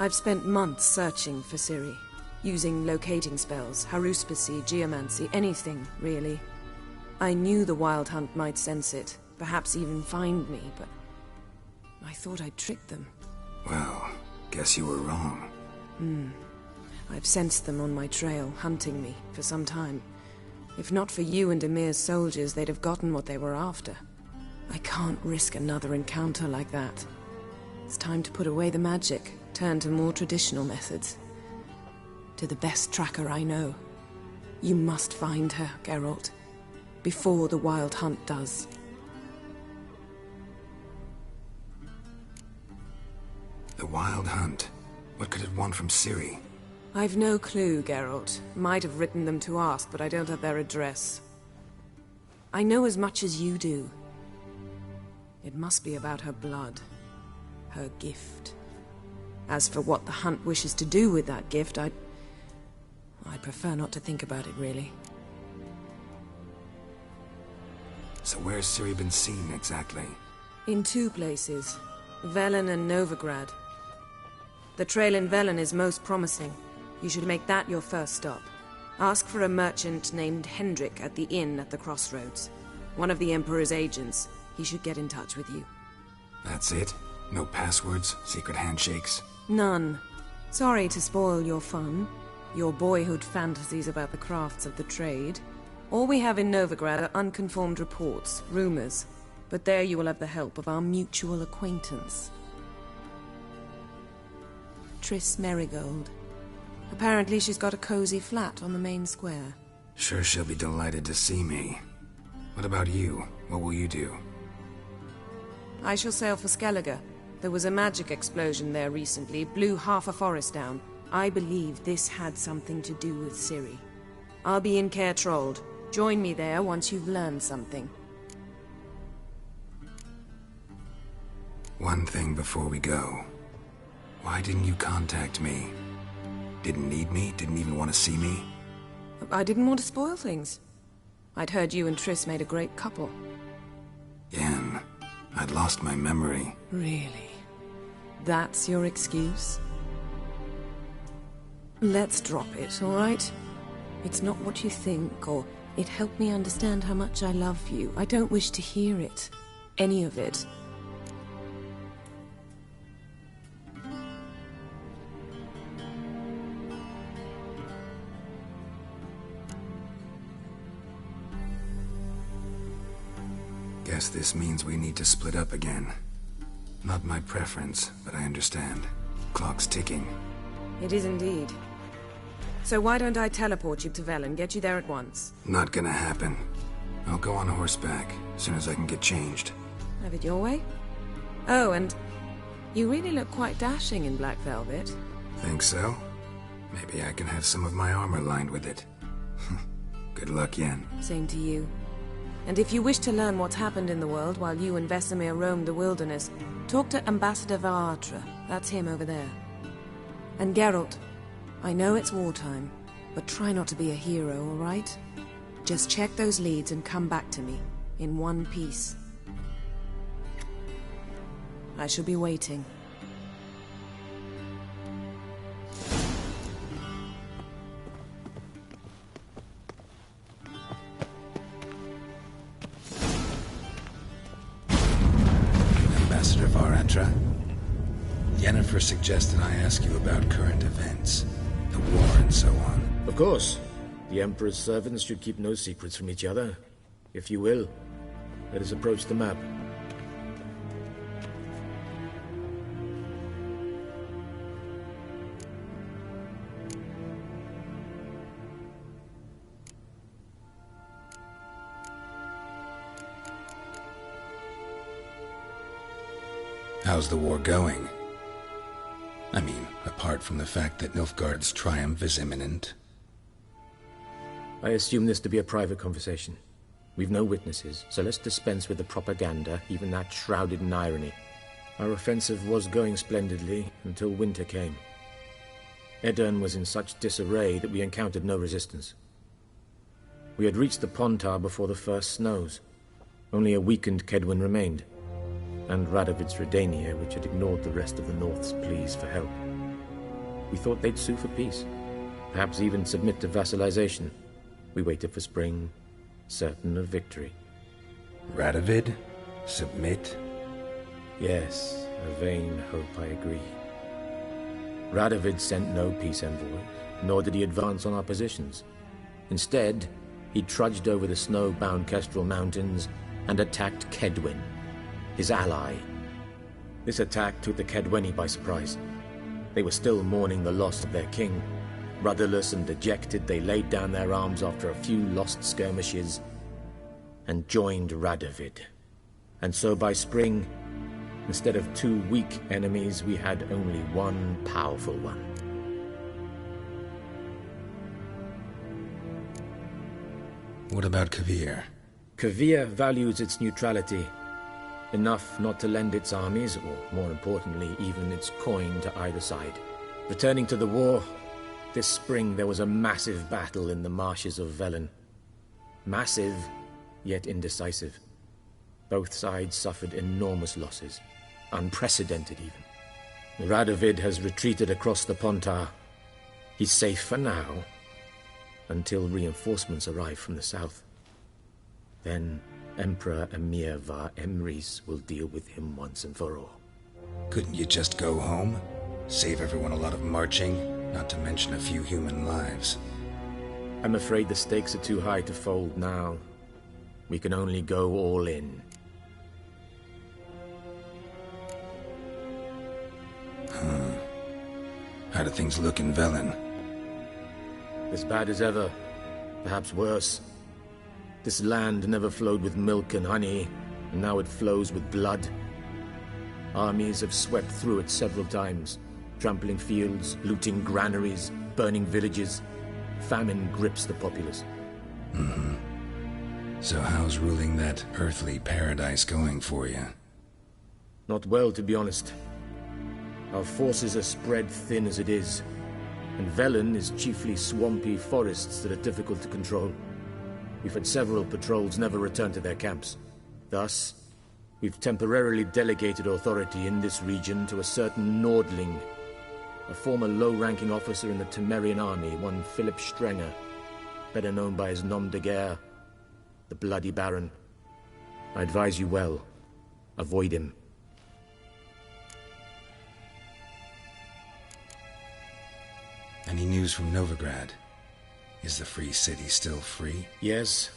I've spent months searching for Ciri, using locating spells, haruspicy, geomancy, anything, really. I knew the Wild Hunt might sense it, perhaps even find me, but I thought I'd tricked them. Well, guess you were wrong. I've sensed them on my trail, hunting me, for some time. If not for you and Emir's soldiers, they'd have gotten what they were after. I can't risk another encounter like that. It's time to put away the magic, turn to more traditional methods. To the best tracker I know. You must find her, Geralt. Before the Wild Hunt does. The Wild Hunt? What could it want from Ciri? I've no clue, Geralt. Might have written them to ask, but I don't have their address. I know as much as you do. It must be about her blood. Her gift. As for what the Hunt wishes to do with that gift, I'd prefer not to think about it, really. So where's Ciri been seen, exactly? In two places. Velen and Novigrad. The trail in Velen is most promising. You should make that your first stop. Ask for a merchant named Hendrik at the inn at the crossroads. One of the Emperor's agents. He should get in touch with you. That's it? No passwords? Secret handshakes? None. Sorry to spoil your fun. Your boyhood fantasies about the crafts of the trade. All we have in Novigrad are unconfirmed reports, rumors. But there you will have the help of our mutual acquaintance. Triss Merigold. Apparently she's got a cozy flat on the main square. Sure she'll be delighted to see me. What about you? What will you do? I shall sail for Skellige. There was a magic explosion there recently, blew half a forest down. I believe this had something to do with Ciri. I'll be in Caer Trold. Join me there once you've learned something. One thing before we go. Why didn't you contact me? Didn't need me? Didn't even want to see me? I didn't want to spoil things. I'd heard you and Triss made a great couple. Yen, I'd lost my memory. Really? That's your excuse? Let's drop it, all right? It's not what you think, or it helped me understand how much I love you. I don't wish to hear it. Any of it. Guess this means we need to split up again. Not my preference, but I understand. Clock's ticking. It is indeed. So why don't I teleport you to Velen, get you there at once? Not gonna happen. I'll go on horseback, as soon as I can get changed. Have it your way? Oh, and you really look quite dashing in black velvet. Think so? Maybe I can have some of my armor lined with it. Good luck, Yen. Same to you. And if you wish to learn what's happened in the world while you and Vesemir roamed the wilderness, talk to Ambassador Varatra. That's him over there. And Geralt, I know it's wartime, but try not to be a hero, all right? Just check those leads and come back to me, in one piece. I shall be waiting. Ambassador Varatra, Yennefer suggested I ask you about current events, the war and so on. Of course. The Emperor's servants should keep no secrets from each other. If you will, let us approach the map. How's the war going? I mean, apart from the fact that Nilfgaard's triumph is imminent. I assume this to be a private conversation. We've no witnesses, so let's dispense with the propaganda, even that shrouded in irony. Our offensive was going splendidly until winter came. Edirn was in such disarray that we encountered no resistance. We had reached the Pontar before the first snows. Only a weakened Kedwin remained, and Radovid's Redania, which had ignored the rest of the North's pleas for help. We thought they'd sue for peace, perhaps even submit to vassalization. We waited for spring, certain of victory. Radovid? Submit? Yes, a vain hope, I agree. Radovid sent no peace envoys, nor did he advance on our positions. Instead, he trudged over the snow-bound Kestrel Mountains and attacked Kedwin, his ally. This attack took the Kedweni by surprise. They were still mourning the loss of their king. Rudderless and dejected, they laid down their arms after a few lost skirmishes and joined Radovid. And so by spring, instead of two weak enemies, we had only one powerful one. What about Kovir? Kovir values its neutrality, enough not to lend its armies, or more importantly, even its coin to either side. Returning to the war, this spring there was a massive battle in the marshes of Velen. Massive, yet indecisive. Both sides suffered enormous losses, unprecedented even. Radovid has retreated across the Pontar. He's safe for now, until reinforcements arrive from the south. Then Emperor Emir var Emrys will deal with him once and for all. Couldn't you just go home? Save everyone a lot of marching, not to mention a few human lives. I'm afraid the stakes are too high to fold now. We can only go all in. How do things look in Velen? As bad as ever, perhaps worse. This land never flowed with milk and honey, and now it flows with blood. Armies have swept through it several times, trampling fields, looting granaries, burning villages. Famine grips the populace. So how's ruling that earthly paradise going for you? Not well, to be honest. Our forces are spread thin as it is, and Velen is chiefly swampy forests that are difficult to control. We've had several patrols never return to their camps. Thus, we've temporarily delegated authority in this region to a certain Nordling, a former low-ranking officer in the Temerian army, one Philip Strenger, better known by his nom de guerre, the Bloody Baron. I advise you well. Avoid him. Any news from Novigrad? Is the free city still free? Yes,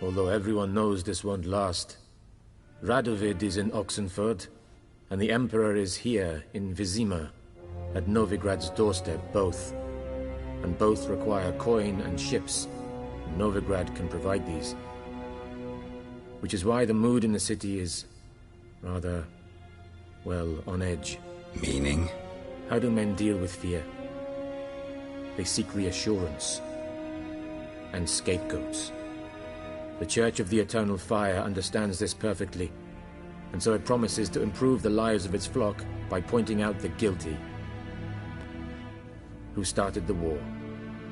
although everyone knows this won't last. Radovid is in Oxenford, And the Emperor is here, in Vizima, at Novigrad's doorstep, both. And both require coin and ships. Novigrad can provide these. Which is why the mood in the city is rather, well, on edge. Meaning? How do men deal with fear? They seek reassurance and scapegoats. The Church of the Eternal Fire understands this perfectly, and so it promises to improve the lives of its flock by pointing out the guilty. Who started the war?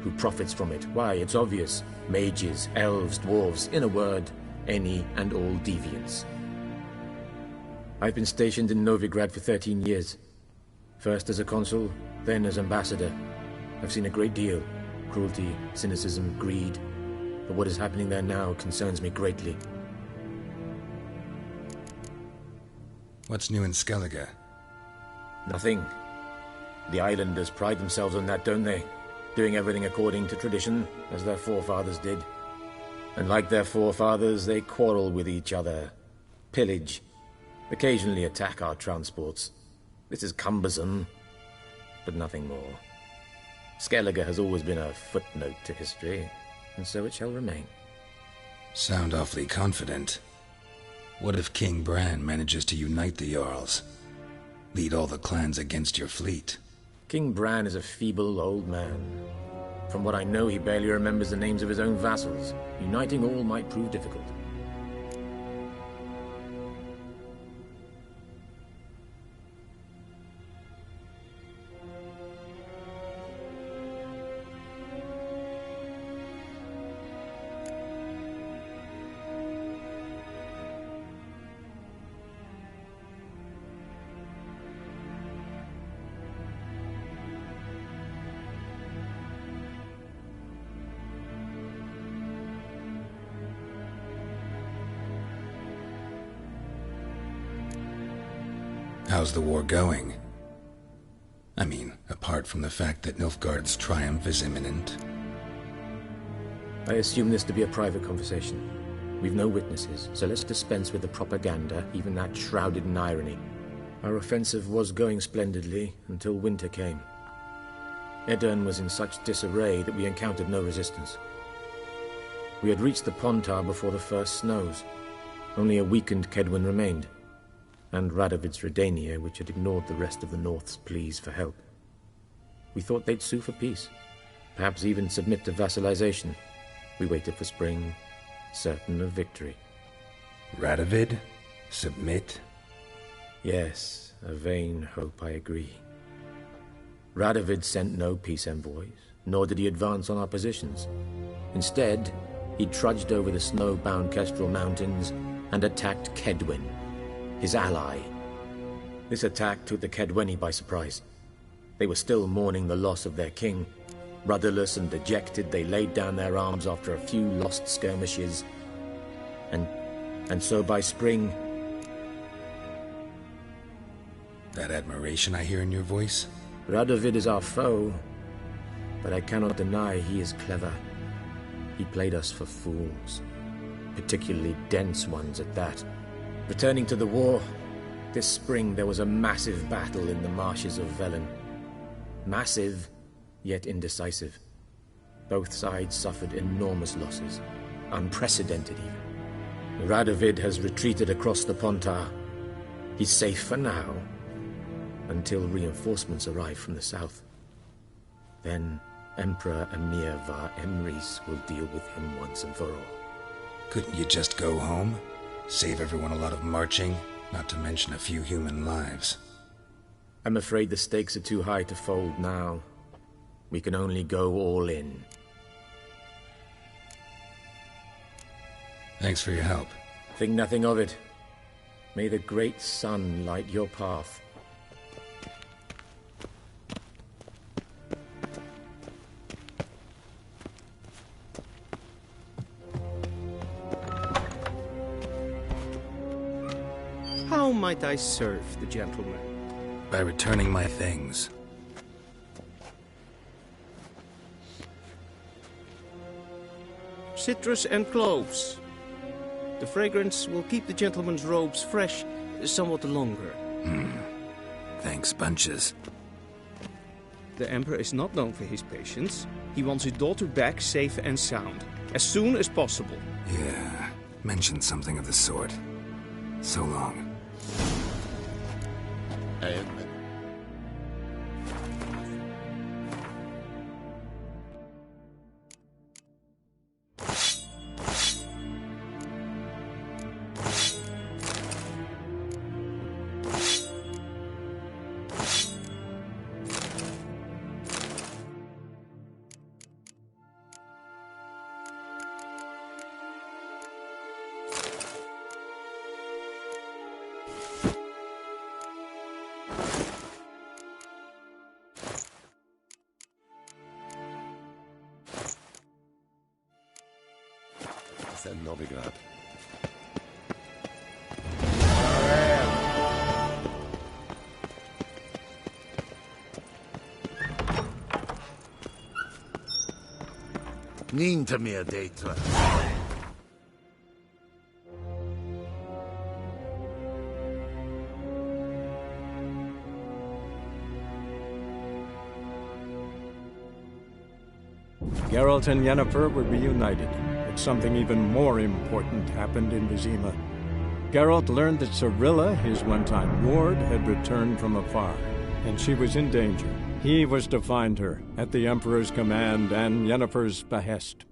Who profits from it? Why, it's obvious. Mages, elves, dwarves, in a word, any and all deviants. I've been stationed in Novigrad for 13 years. First as a consul, then as ambassador. I've seen a great deal. Cruelty, cynicism, greed. But what is happening there now concerns me greatly. What's new in Skellige? Nothing. The islanders pride themselves on that, don't they? Doing everything according to tradition, as their forefathers did. And like their forefathers, they quarrel with each other, pillage, occasionally attack our transports. This is cumbersome, but nothing more. Skellige has always been a footnote to history, and so it shall remain. Sound awfully confident. What if King Bran manages to unite the Jarls? Lead all the clans against your fleet? King Bran is a feeble old man. From what I know, he barely remembers the names of his own vassals. Uniting all might prove difficult. How's the war going? I mean, apart from the fact that Nilfgaard's triumph is imminent. I assume this to be a private conversation. We've no witnesses, so let's dispense with the propaganda, even that shrouded in irony. Our offensive was going splendidly until winter came. Edirn was in such disarray that we encountered no resistance. We had reached the Pontar before the first snows. Only a weakened Kedwin remained, and Radovid's Redania, which had ignored the rest of the North's pleas for help. We thought they'd sue for peace, perhaps even submit to vassalization. We waited for spring, certain of victory. Radovid? Submit? Yes, a vain hope, I agree. Radovid sent no peace envoys, nor did he advance on our positions. Instead, he trudged over the snow-bound Kestrel Mountains and attacked Kedwin, his ally. This attack took the Kedweni by surprise. They were still mourning the loss of their king. Rudderless and dejected, they laid down their arms after a few lost skirmishes. And so by spring... That admiration I hear in your voice? Radovid is our foe, but I cannot deny he is clever. He played us for fools, particularly dense ones at that. Returning to the war, this spring there was a massive battle in the marshes of Velen. Massive, yet indecisive. Both sides suffered enormous losses, unprecedented even. Radovid has retreated across the Pontar. He's safe for now, until reinforcements arrive from the south. Then Emperor Emir var Emrys will deal with him once and for all. Couldn't you just go home? Save everyone a lot of marching, not to mention a few human lives. I'm afraid the stakes are too high to fold now. We can only go all in. Thanks for your help. Think nothing of it. May the great sun light your path. How might I serve the gentleman? By returning my things. Citrus and cloves. The fragrance will keep the gentleman's robes fresh somewhat longer. Thanks bunches. The Emperor is not known for his patience. He wants his daughter back safe and sound, as soon as possible. Yeah, mentioned something of the sort. So long. Novigrad. Niente mehr data. Geralt and Yennefer were reunited, but something even more important happened in Vizima. Geralt learned that Cirilla, his one-time ward, had returned from afar, and she was in danger. He was to find her, at the Emperor's command and Yennefer's behest.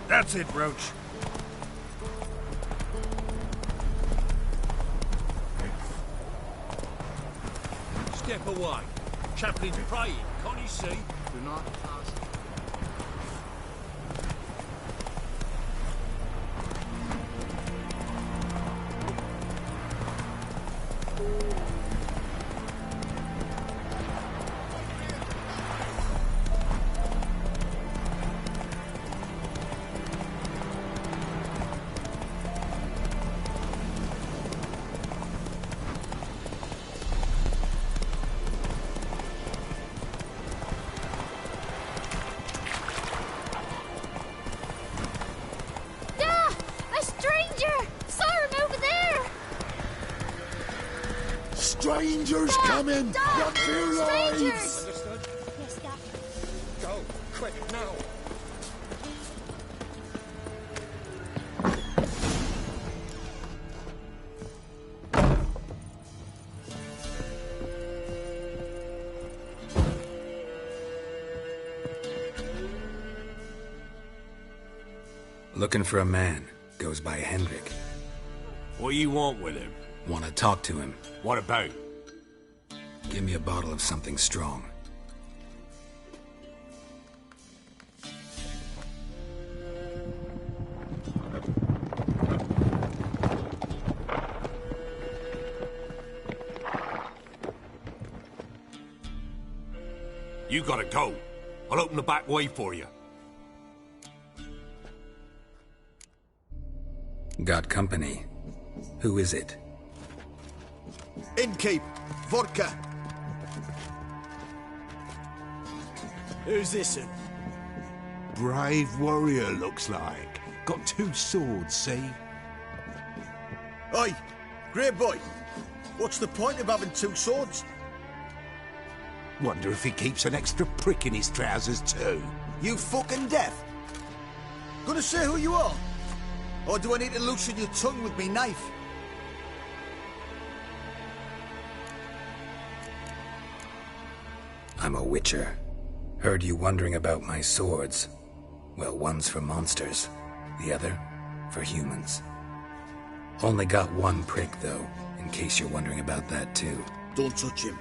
That's it, Roach. Step away. Chaplain's praying, can't you see? Do not pass. Strangers coming! Run for your lives! Understood? Yes, Doc. Go, quick, now! Looking for a man. Goes by Hendrik. What do you want with him? Want to talk to him. What about? Give me a bottle of something strong. You gotta go. I'll open the back way for you. Got company. Who is it? Innkeep. Vodka. Who's this one? Brave warrior, looks like. Got 2 swords, see? Oi, great boy. What's the point of having 2 swords? Wonder if he keeps an extra prick in his trousers too. You fucking deaf? Gonna say who you are? Or do I need to loosen your tongue with me knife? I'm a witcher. Heard you wondering about my swords. Well, one's for monsters, the other for humans. Only got 1 prick, though, in case you're wondering about that, too. Don't touch him.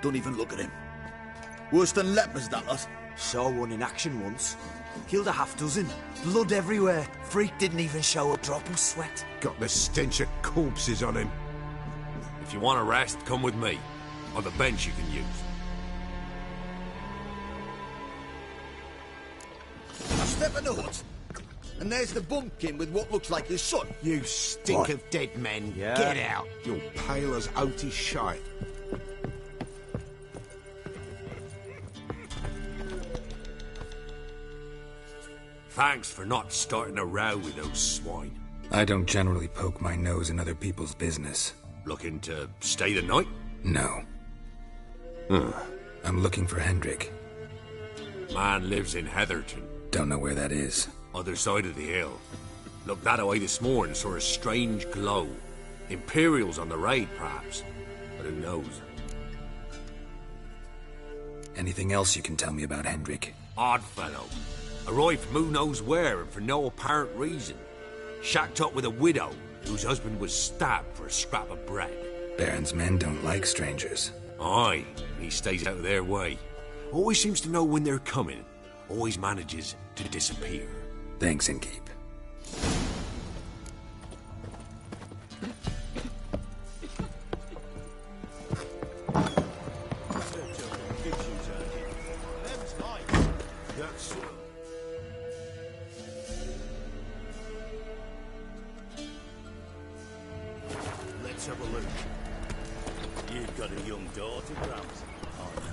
Don't even look at him. Worse than lepers, that lot. Saw one in action once. Killed a half-dozen. Blood everywhere. Freak didn't even show a drop of sweat. Got the stench of corpses on him. If you want a rest, come with me. Or the bench you can use. Now step in the hut. And there's the bumpkin with what looks like his son. You stink What? of dead men. Yeah. Get out. You're pale as oaty shite. Thanks for not starting a row with those swine. I don't generally poke my nose in other people's business. Looking to stay the night? No. I'm looking for Hendrik. Man lives in Heatherton. Don't know where that is. Other side of the hill. Looked that away this morning, saw a strange glow. Imperials on the raid, perhaps. But who knows? Anything else you can tell me about Hendrik? Odd fellow. Arrived from who knows where and for no apparent reason. Shacked up with a widow whose husband was stabbed for a scrap of bread. Baron's men don't like strangers. Aye, he stays out of their way. Always seems to know when they're coming. Always manages to disappear. Thanks, Innkeep. Let's have a look. You've got a young daughter, Gramps. Oh, no.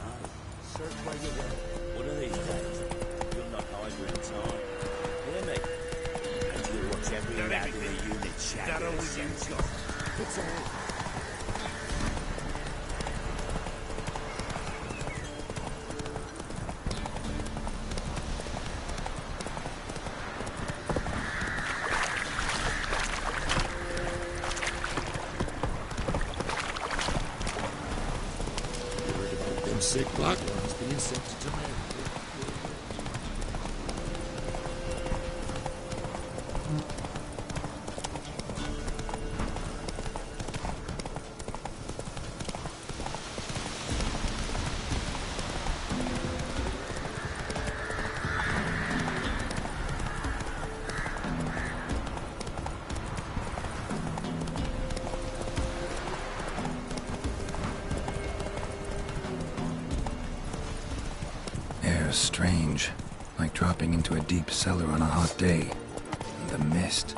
Search where you will. One of these days, you'll not hide her in time. Hear me? And you'll watch every lad in the unit shadow. That all you've got. It's all. Sick black ones being sent to me. Strange, like dropping into a deep cellar on a hot day. And the mist.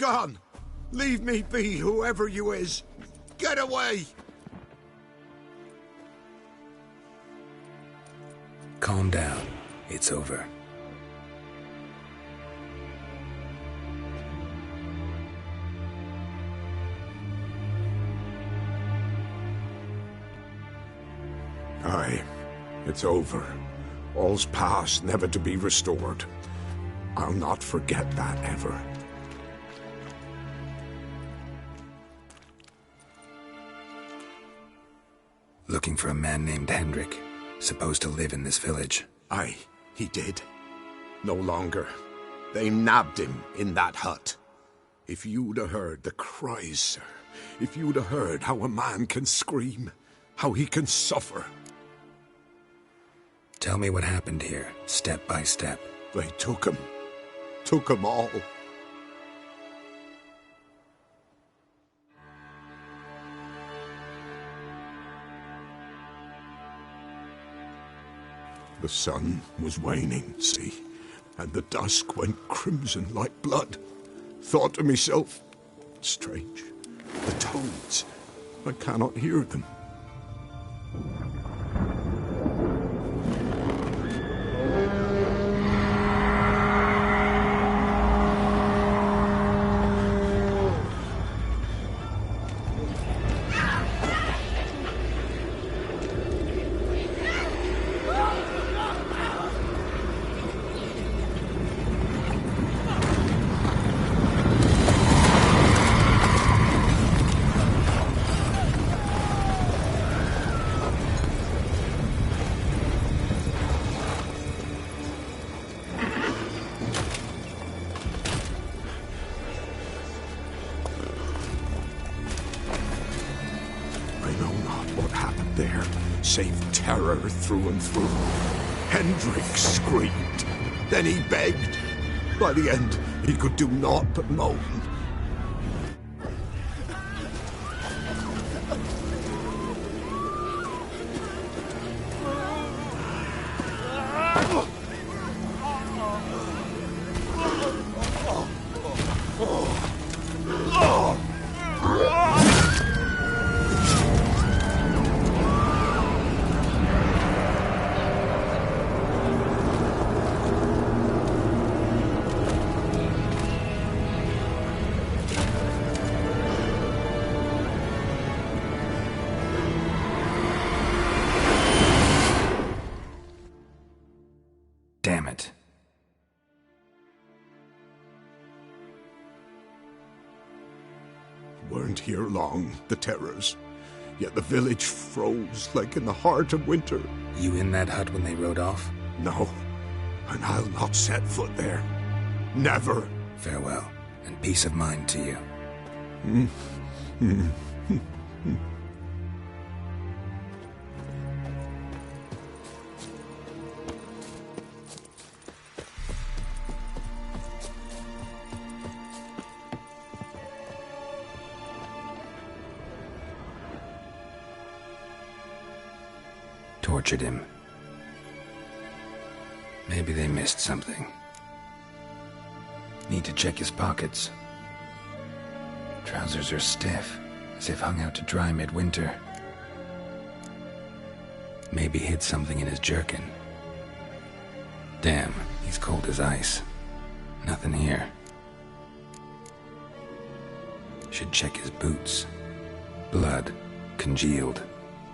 gone! Leave me be, whoever you is! Get away! Calm down. It's over. Aye, it's over. All's past, never to be restored. I'll not forget that ever. Looking for a man named Hendrik, supposed to live in this village. Aye, he did. No longer. They nabbed him in that hut. If you'd have heard the cries, sir, if you'd have heard how a man can scream, how he can suffer. Tell me what happened here, step by step. They took him. Took him all. The sun was waning, see, and the dusk went crimson like blood. Thought to myself, strange, the toads, I cannot hear them. Save terror through and through. Hendrik screamed. Then he begged. By the end, he could do naught but moan. Damn it. Weren't here long, the terrors. Yet the village froze like in the heart of winter. You in that hut when they rode off? No, and I'll not set foot there. Never. Farewell, and peace of mind to you. Tortured him. Maybe they missed something. Need to check his pockets. Trousers are stiff, as if hung out to dry midwinter. Maybe hid something in his jerkin. Damn, he's cold as ice. Nothing here. Should check his boots. Blood, congealed.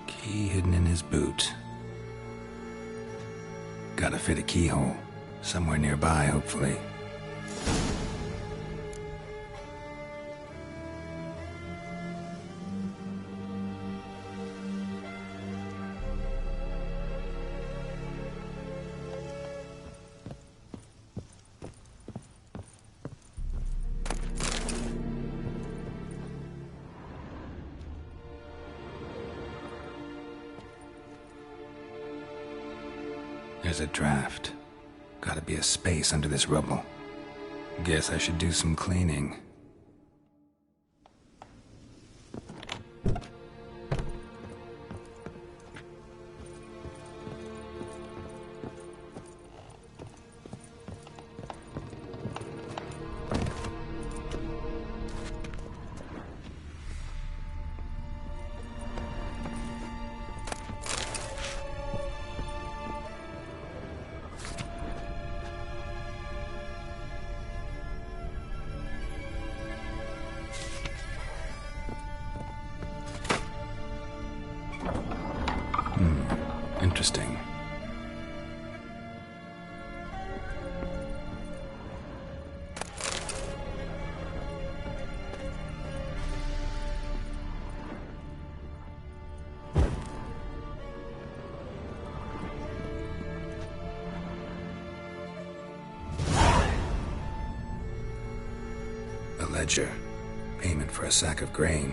Key hidden in his boot. Gotta fit a keyhole. Somewhere nearby, hopefully. There's a draft. Gotta be a space under this rubble. Guess I should do some cleaning. ledger. Payment for a sack of grain.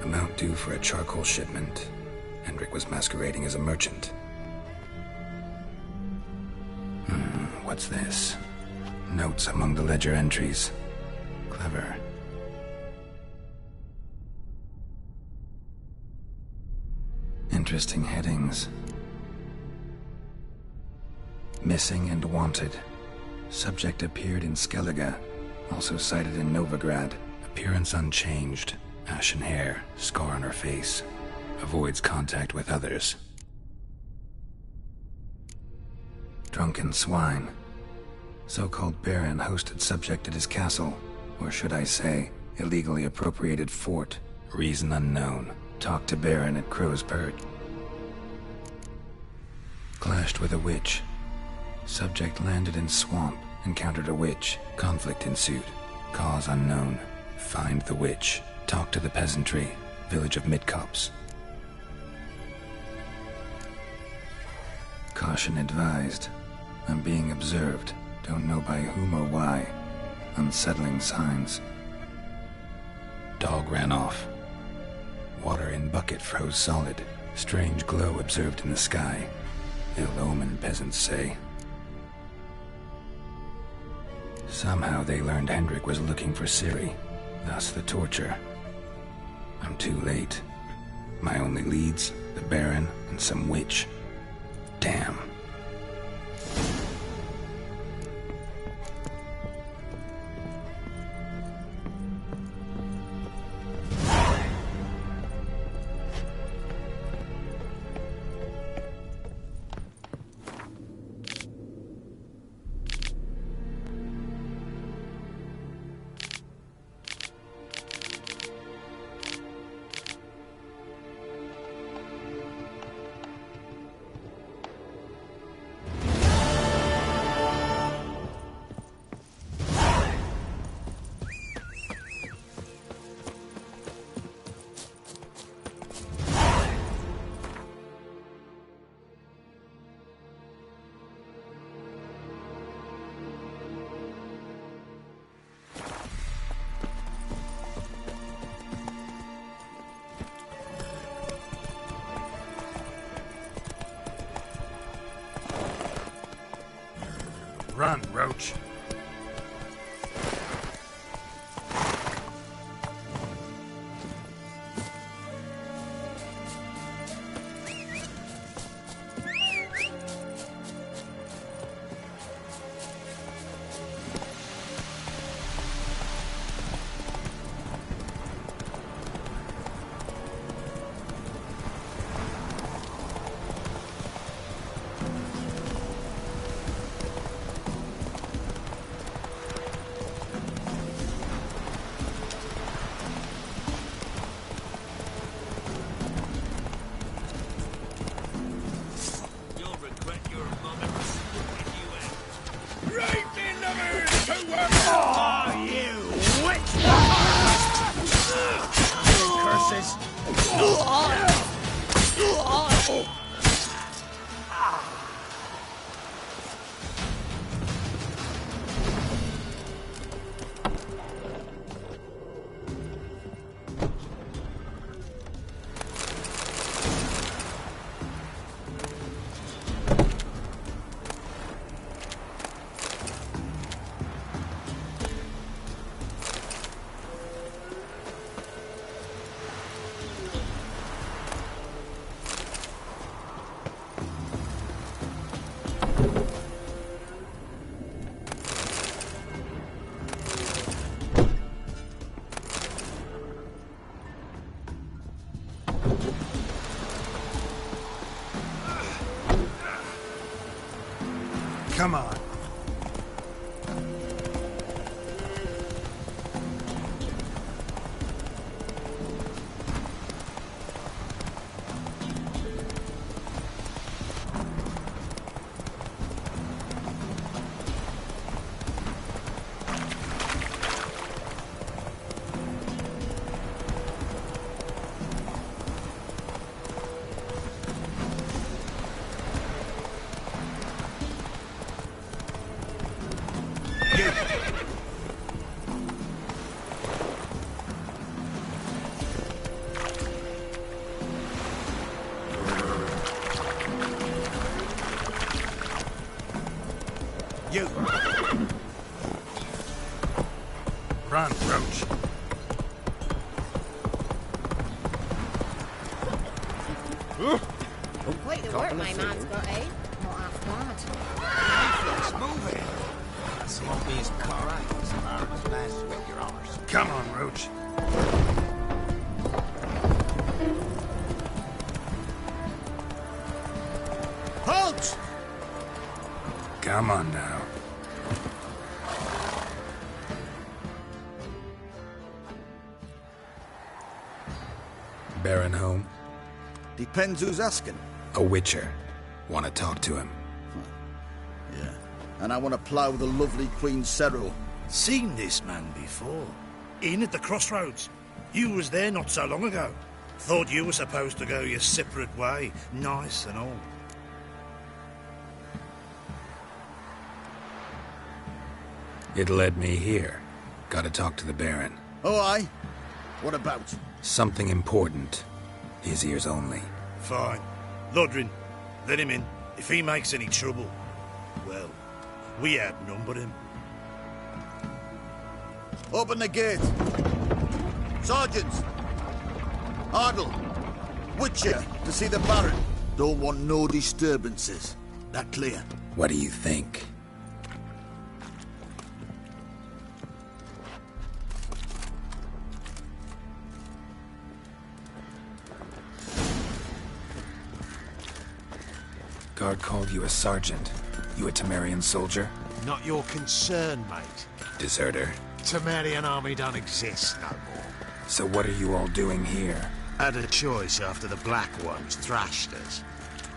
Amount due for a charcoal shipment. Hendrik was masquerading as a merchant. What's this? Notes among the ledger entries. Clever. Interesting headings. Missing and wanted. Subject appeared in Skellige. Also cited in Novigrad. Appearance unchanged. Ashen hair. Scar on her face. Avoids contact with others. Drunken swine. So-called Baron hosted subject at his castle. Or should I say, illegally appropriated fort. Reason unknown. Talked to Baron at Crow's Perch. Clashed with a witch. Subject landed in swamp. Encountered a witch. Conflict ensued. Cause unknown. Find the witch. Talk to the peasantry. Village of Midcopse. Caution advised. I'm being observed. Don't know by whom or why. Unsettling signs. Dog ran off. Water in bucket froze solid. Strange glow observed in the sky. Ill omen, peasants say. Somehow they learned Hendrik was looking for Ciri. Thus the torture. I'm too late. My only leads, the Baron and some witch. Damn. Run, Roach. Come on. You! Run, Roach. Quite the work my man's got, eh? Not half bad. Move it! That sloppiest car as far as last with your honours. Come on, Roach. Halt! Come on now. Baron home? Depends who's asking. A witcher. Want to talk to him. Yeah. And I want to plough the lovely Queen Cero. Seen this man before. In at the crossroads. You was there not so long ago. Thought you were supposed to go your separate way. Nice and all. It led me here. Gotta talk to the Baron. Oh, aye? What about? Something important. His ears only. Fine. Lodrin, let him in. If he makes any trouble, well, we outnumber him. Open the gate. Sergeants! Ardle! Witcher, to see the Baron. Don't want no disturbances. That clear? What do you think? Guard called you a sergeant. You a Temerian soldier? Not your concern, mate. Deserter. Temerian army don't exist no more. So what are you all doing here? Had a choice after the Black Ones thrashed us.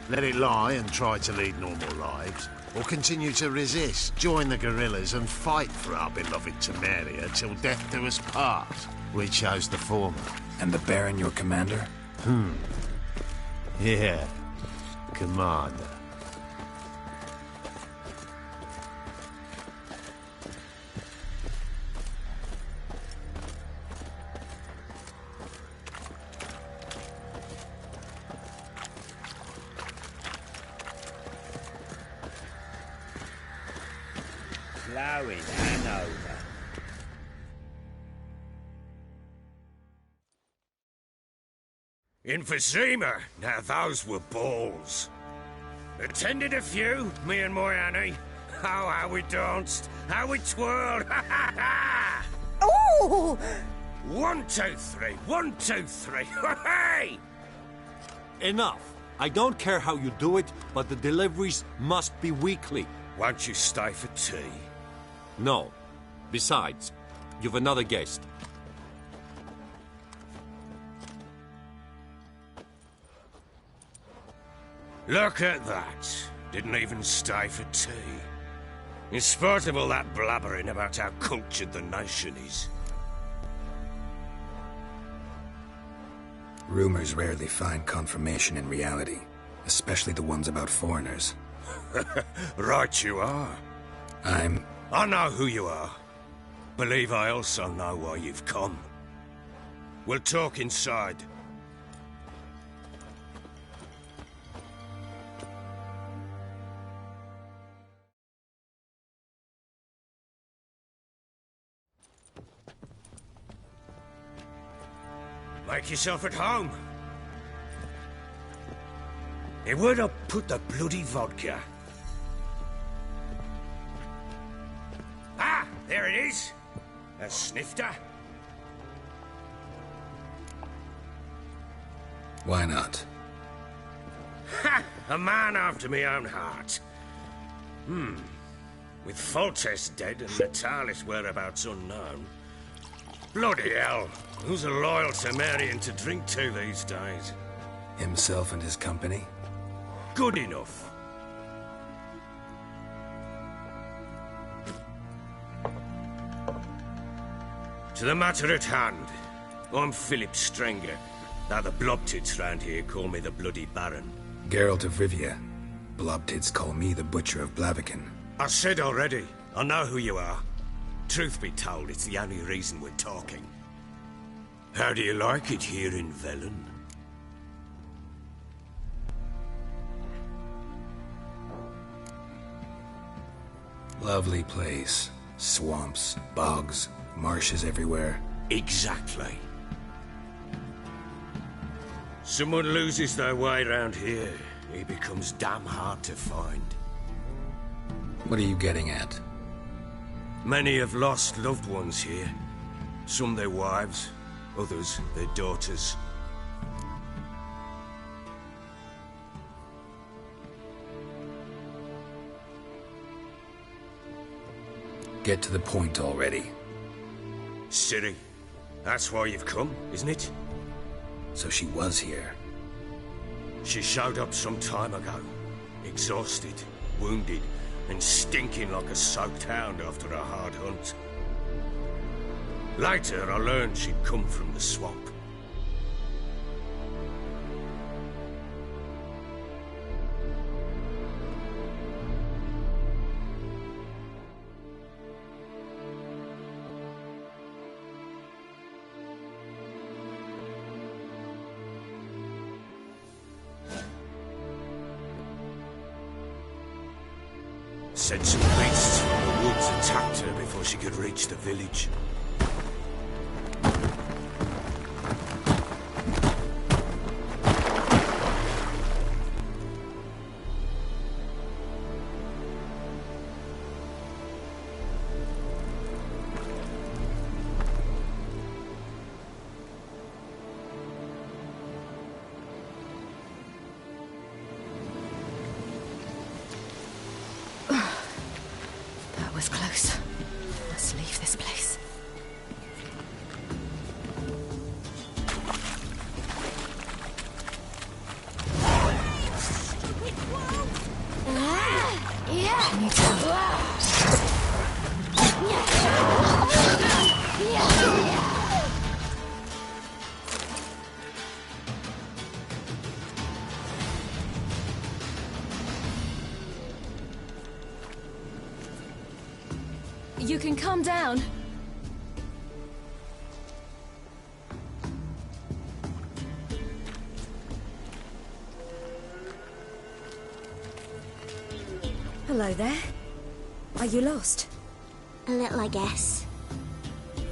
Let it lie and try to lead normal lives, or continue to resist, join the guerrillas and fight for our beloved Temeria till death do us part. We chose the former. And the Baron your commander? Yeah. Commander. Flowing Hanover. Emphysema. Now those were balls. Attended a few, me and my Annie. Oh, how we danced, how we twirled. Oh! 1, 2, 3. 1, 2, 3. Hey! Enough. I don't care how you do it, but the deliveries must be weekly. Won't you stay for tea? No. Besides, you've another guest. Look at that. Didn't even stay for tea. In spite of all that blabbering about how cultured the nation is. Rumors rarely find confirmation in reality, especially the ones about foreigners. Right you are. I know who you are. Believe I also know why you've come. We'll talk inside. Make yourself at home. Hey, where'd I put the bloody vodka? Ah, there it is. A snifter. Why not? Ha! A man after my own heart. With Foltest dead and Natalis whereabouts unknown. Bloody hell. Who's a loyal Temerian to drink to these days? Himself and his company? Good enough. To the matter at hand. I'm Philip Strenger. Now the Blobtits round here call me the Bloody Baron. Geralt of Rivia. Blobtits call me the Butcher of Blaviken. I said already. I know who you are. Truth be told, it's the only reason we're talking. How do you like it here in Velen? Lovely place. Swamps, bogs, marshes everywhere. Exactly. Someone loses their way around here, he becomes damn hard to find. What are you getting at? Many have lost loved ones here. Some their wives, others their daughters. Get to the point already. Ciri, that's why you've come, isn't it? So she was here. She showed up some time ago. Exhausted, wounded, and stinking like a soaked hound after a hard hunt. Later, I learned she'd come from the swamp. Said some beasts from the woods attacked her before she could reach the village. Was close. Must leave this place. She needs help. You can calm down. Hello there. Are you lost? A little, I guess.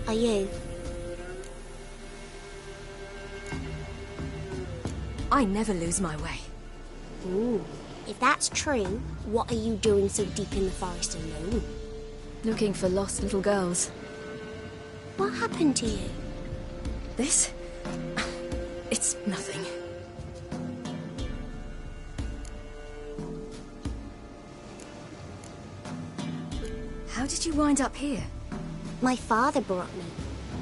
Are you? I never lose my way. Ooh. If that's true, what are you doing so deep in the forest alone? Looking for lost little girls. What happened to you? This? It's nothing. How did you wind up here? My father brought me.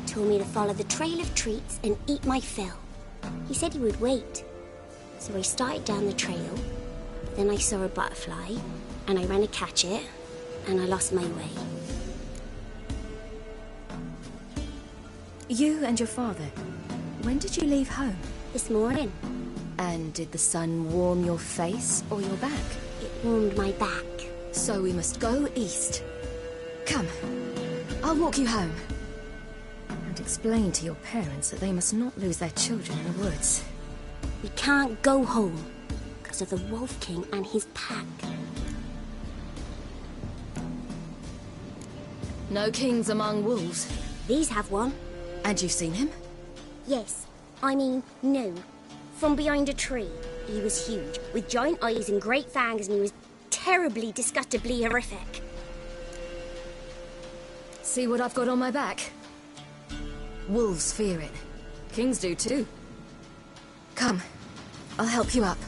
Told me to follow the trail of treats and eat my fill. He said he would wait. So I started down the trail. Then I saw a butterfly, and I ran to catch it, and I lost my way. You and your father, when did you leave home? This morning. And did the sun warm your face or your back? It warmed my back. So we must go east. Come, I'll walk you home. And explain to your parents that they must not lose their children in the woods. We can't go home because of the Wolf King and his pack. No kings among wolves. These have one. And you've seen him? Yes. I mean, no. From behind a tree. He was huge, with giant eyes and great fangs, and he was terribly, disgustingly horrific. See what I've got on my back? Wolves fear it. Kings do too. Come, I'll help you up.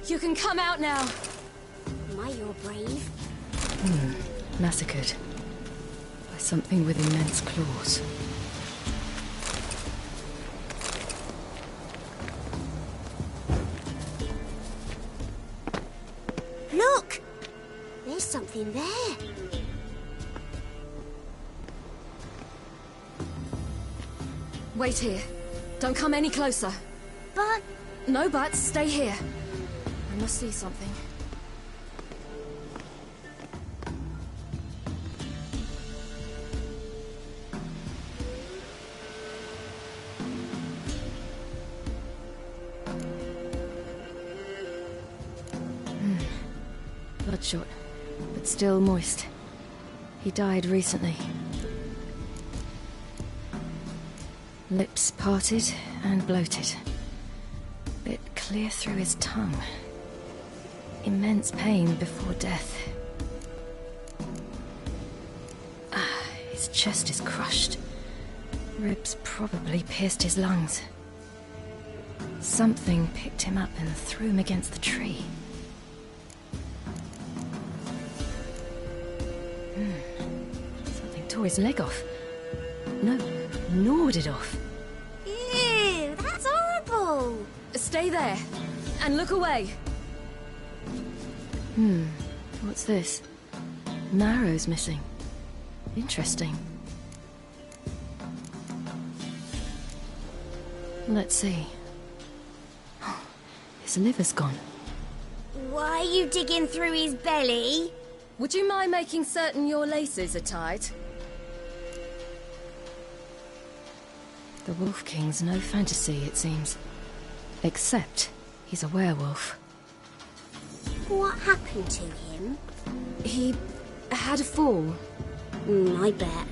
You can come out now. My, you're brave. Massacred. By Something with immense claws. Look! There's something there. Wait here. Don't come any closer. But... No buts. Stay here. I must see something. Bloodshot, but still moist. He died recently. Lips parted and bloated. Bit clear through his tongue. Immense pain before death. His chest is crushed. Ribs probably pierced his lungs. Something picked him up and threw him against the tree. Something tore his leg off. No, gnawed it off. Ew, that's horrible! Stay there, and look away. What's this? Marrow's missing. Interesting. Let's see. His liver's gone. Why are you digging through his belly? Would you mind making certain your laces are tied? The Wolf King's no fantasy, it seems. Except he's a werewolf. What happened to him? He had a fall. I bet.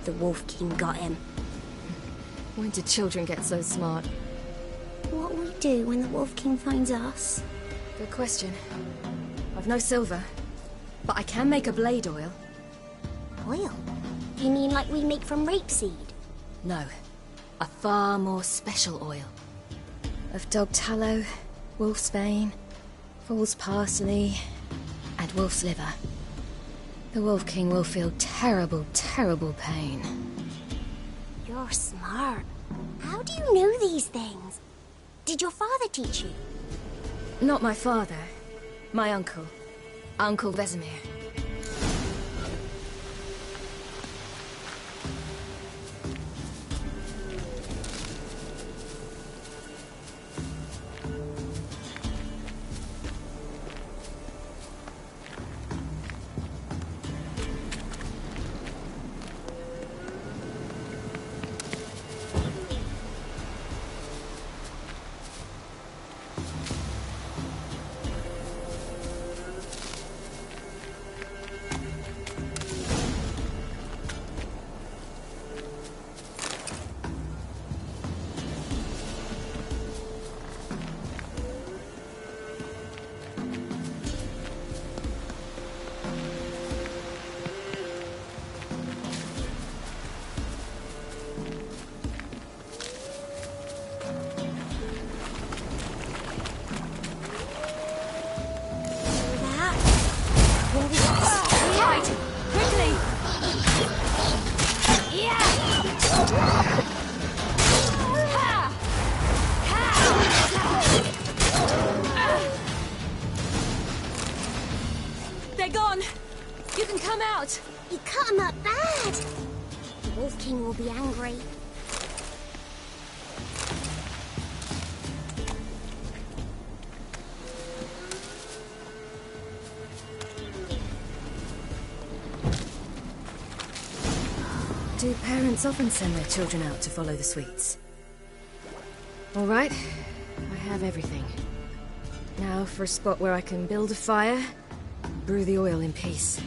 The Wolf King got him. When did children get so smart? What will we do when the Wolf King finds us? Good question. I've no silver, but I can make a blade oil. Oil? You mean like we make from rapeseed? No, a far more special oil. Of dog tallow, wolf's bane, fool's parsley, and wolf's liver. The Wolf King will feel terrible, terrible pain. You're smart. How do you know these things? Did your father teach you? Not my father. My uncle. Uncle Vesemir. They're gone! You can come out! You cut him up bad! The Wolf King will be angry. Do parents often send their children out to follow the sweets? All right, I have everything. Now for a spot where I can build a fire, brew the oil in peace.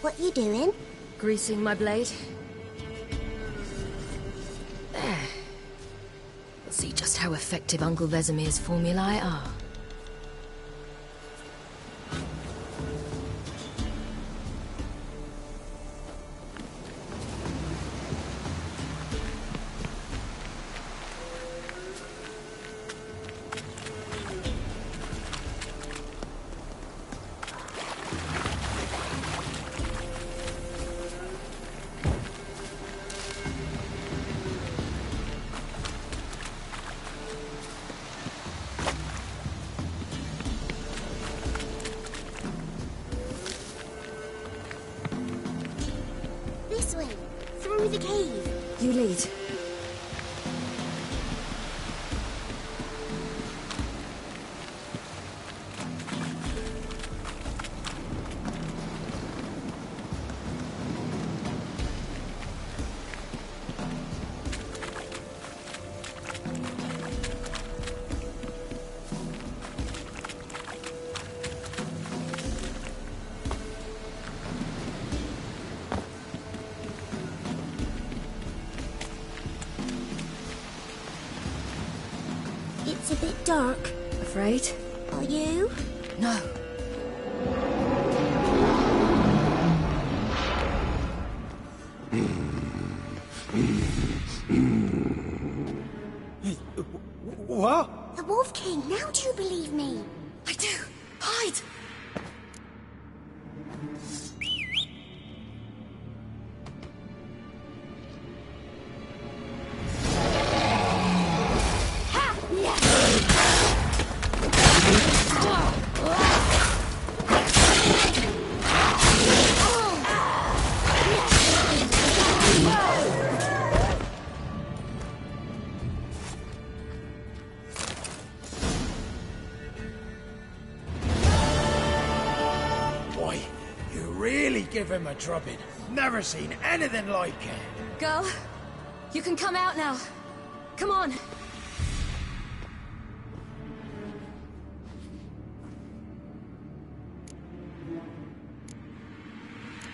What you doing? Greasing my blade. There. We'll see just how effective Uncle Vesemir's formulae are. Indeed. It's a bit dark. Afraid? Are you? No. What? The Wolf King, now do you believe me? I do. Hide! Boy, you really give him a drubbing. Never seen anything like it. Girl, you can come out now. Come on.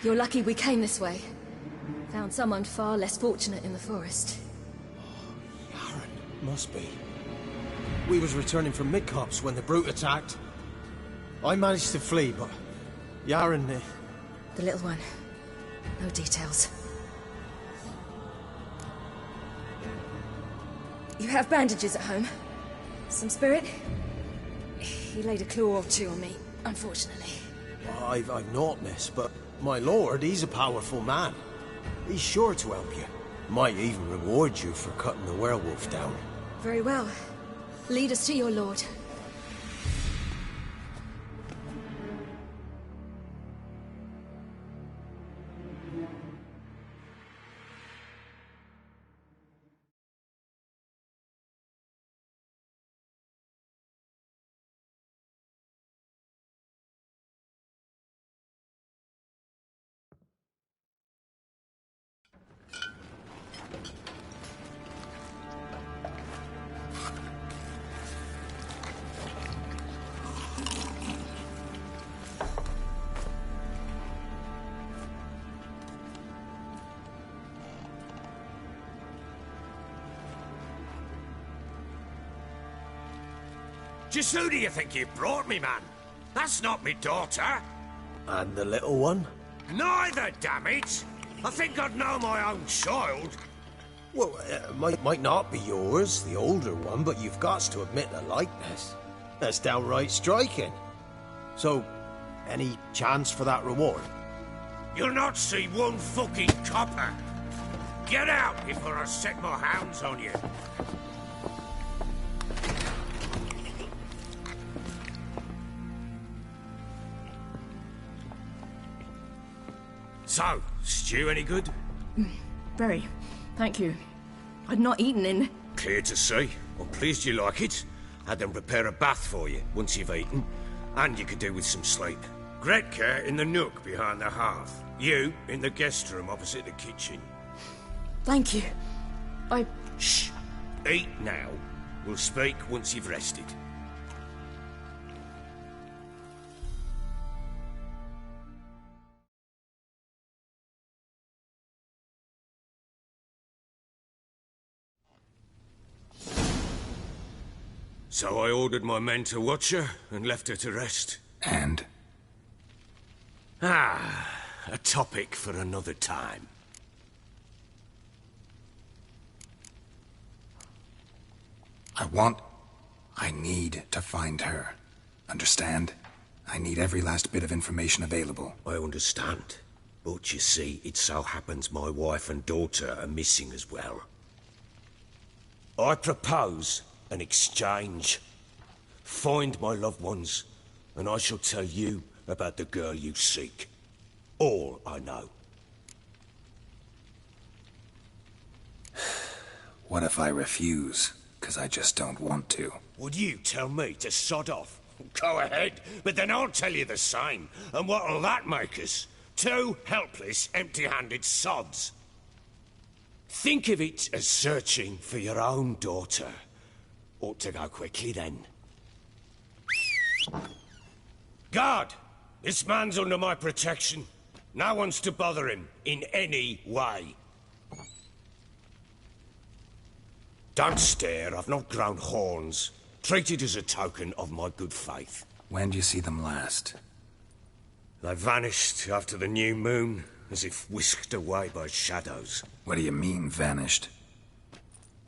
You're lucky we came this way. Found someone far less fortunate in the forest. Must be. We was returning from Midcops when the brute attacked. I managed to flee, but Yaren... The little one. No details. You have bandages at home? Some spirit? He laid a claw or two on me, unfortunately. I've naught, miss, but my lord, he's a powerful man. He's sure to help you. Might even reward you for cutting the werewolf down. Very well. Lead us to your lord. Just who do you think you brought me, man? That's not me daughter. And the little one? Neither, damn it! I think I'd know my own child. Well, might not be yours, the older one, but you've got to admit the likeness. That's downright striking. So, any chance for that reward? You'll not see one fucking copper. Get out before I set my hounds on you. So, stew any good? Very. Thank you. I'd not eaten in... Clear to see. I'm pleased you like it. Had them prepare a bath for you once you've eaten. And you could do with some sleep. Gretka in the nook behind the hearth. You in the guest room opposite the kitchen. Thank you. Shh. Eat now. We'll speak once you've rested. So I ordered my men to watch her and left her to rest. And? A topic for another time. I need to find her. Understand? I need every last bit of information available. I understand. But you see, it so happens my wife and daughter are missing as well. I propose an exchange. Find my loved ones, and I shall tell you about the girl you seek. All I know. What if I refuse? Because I just don't want to. Would you tell me to sod off? Go ahead, but then I'll tell you the same. And what'll that make us? Two helpless, empty-handed sods. Think of it as searching for your own daughter. Ought to go quickly, then. Guard! This man's under my protection. No one's to bother him in any way. Don't stare, I've not grown horns. Treat it as a token of my good faith. When do you see them last? They vanished after the new moon, as if whisked away by shadows. What do you mean, vanished?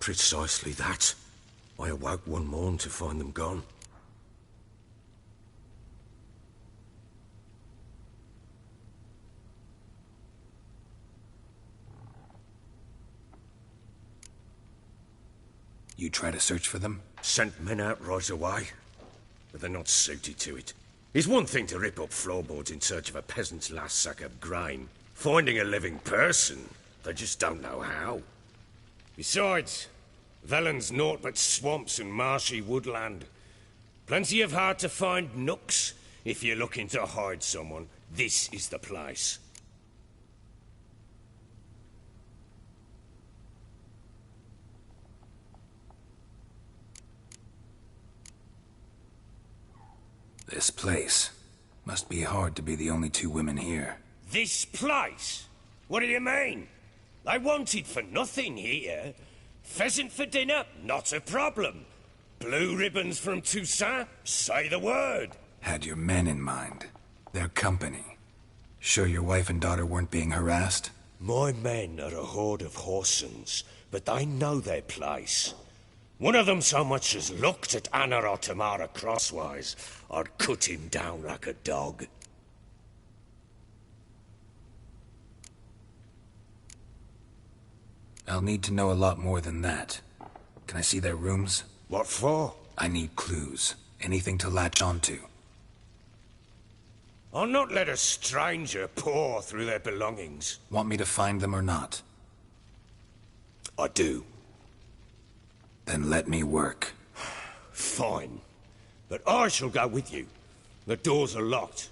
Precisely that. I awoke one morn to find them gone. You try to search for them? Sent men out right away, but they're not suited to it. It's one thing to rip up floorboards in search of a peasant's last sack of grain. Finding a living person, they just don't know how. Besides, Velen's naught but swamps and marshy woodland. Plenty of hard-to-find nooks. If you're looking to hide someone, this is the place. This place. Must be hard to be the only two women here. This place? What do you mean? I wanted for nothing here. Pheasant for dinner? Not a problem. Blue ribbons from Toussaint? Say the word. Had your men in mind. Their company. Sure your wife and daughter weren't being harassed? My men are a horde of whoresons, but they know their place. One of them so much as looked at Anna or Tamara crosswise, I'd cut him down like a dog. I'll need to know a lot more than that. Can I see their rooms? What for? I need clues. Anything to latch onto. I'll not let a stranger pore through their belongings. Want me to find them or not? I do. Then let me work. Fine. But I shall go with you. The doors are locked.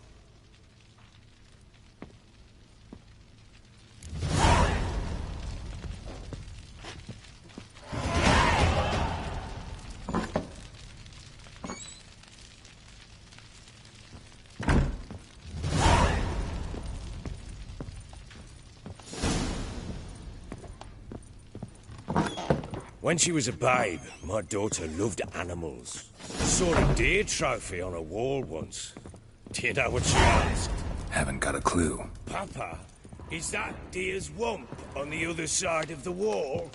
When she was a babe, my daughter loved animals. Saw a deer trophy on a wall once. Do you know what she asked? Haven't got a clue. Papa, is that deer's wump on the other side of the wall?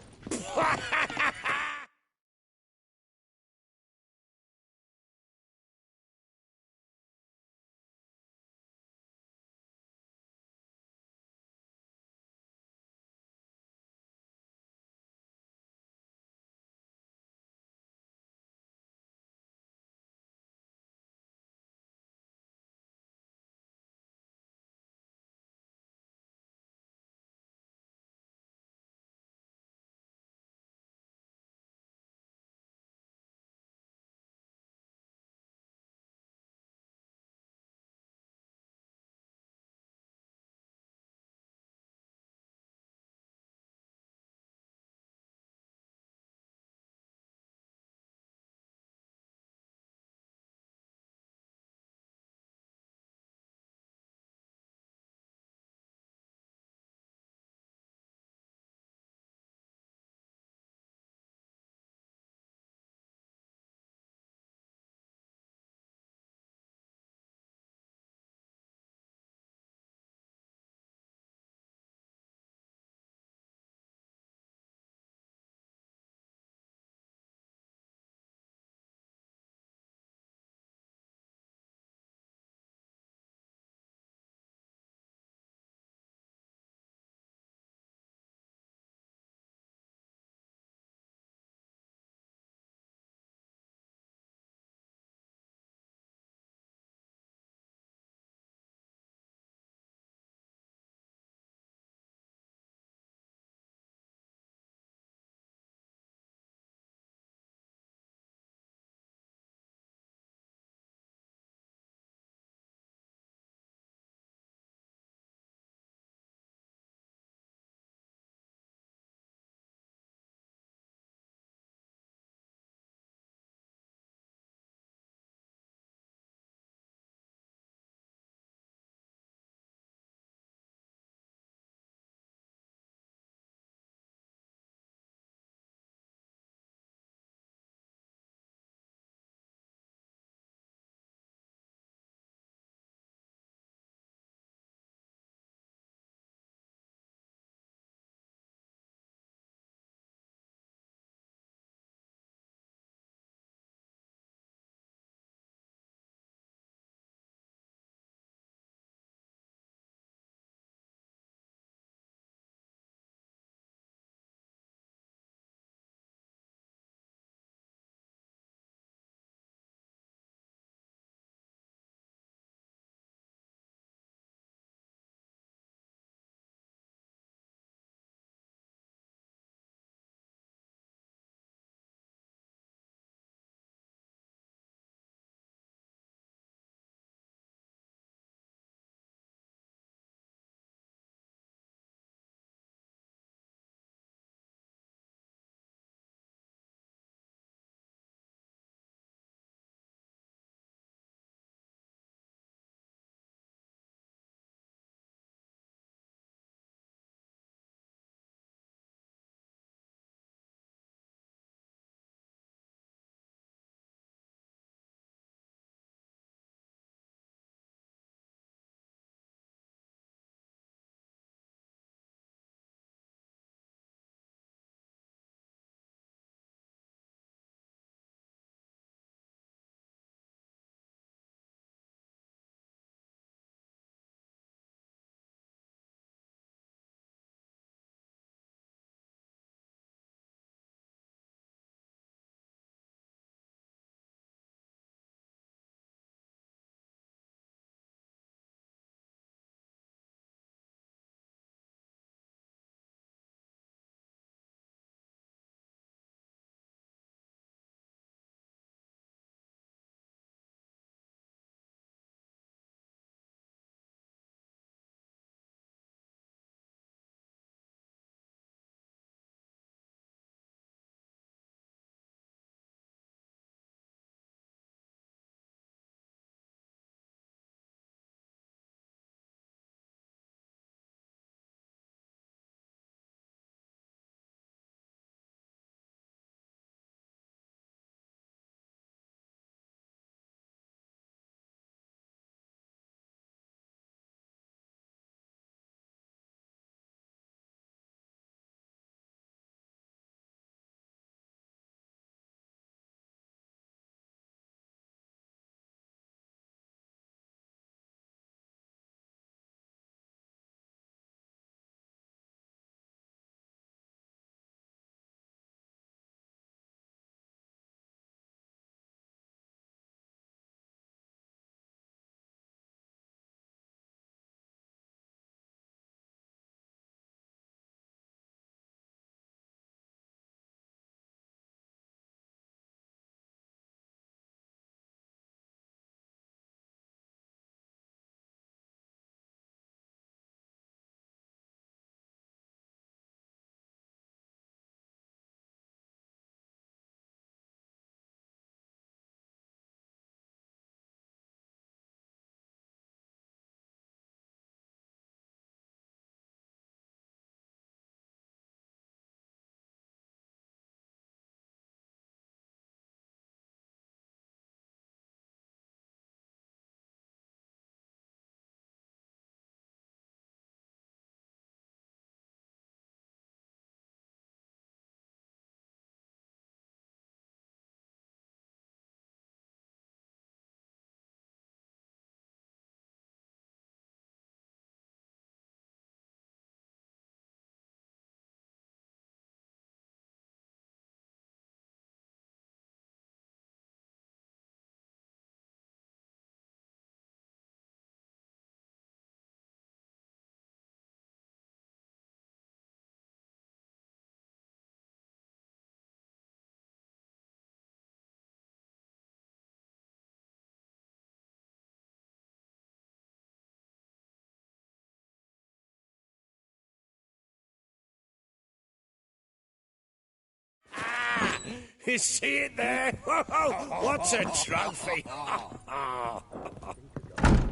You see it there? What's a trophy?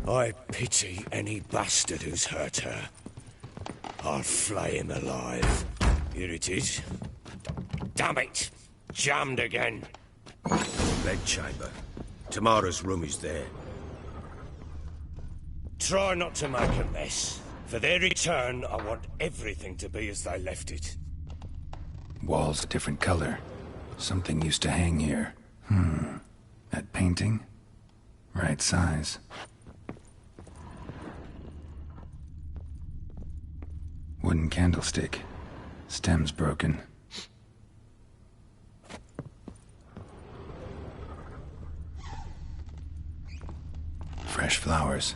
I pity any bastard who's hurt her. I'll flay him alive. Here it is. Damn it! Jammed again. Bedchamber. Tamara's room is there. Try not to make a mess. For their return, I want everything to be as they left it. Walls a different color. Something used to hang here. That painting? Right size. Wooden candlestick. Stem's broken. Fresh flowers.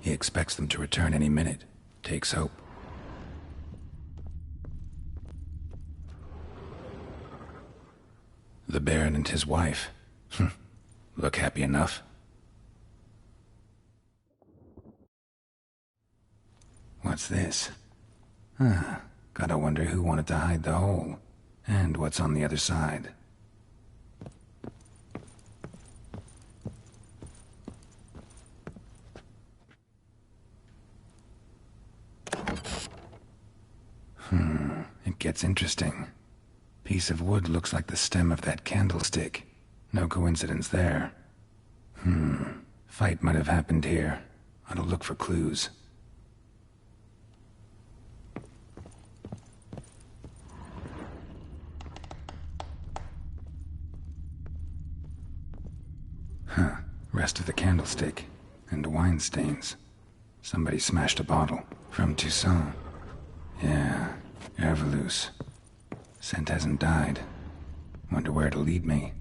He expects them to return any minute. Takes hope. The Baron and his wife. Look happy enough. What's this? Gotta wonder who wanted to hide the hole. And what's on the other side. It gets interesting. Piece of wood looks like the stem of that candlestick. No coincidence there. Fight might have happened here. Ought to look for clues. Rest of the candlestick. And wine stains. Somebody smashed a bottle. From Toussaint. Yeah, Hervelus. Scent hasn't died. Wonder where it'll lead me.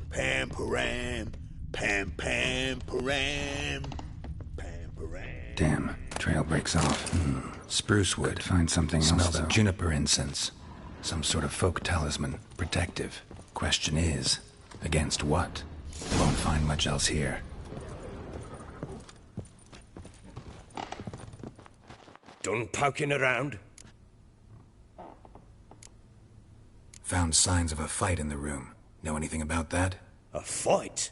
Pam param, pam pam param, pam param. Damn, trail breaks off. Spruce wood. Could find something else, smells of juniper incense. Some sort of folk talisman. Protective. Question is, against what? Won't find much else here. Done poking around? Found signs of a fight in the room. Know anything about that? A fight?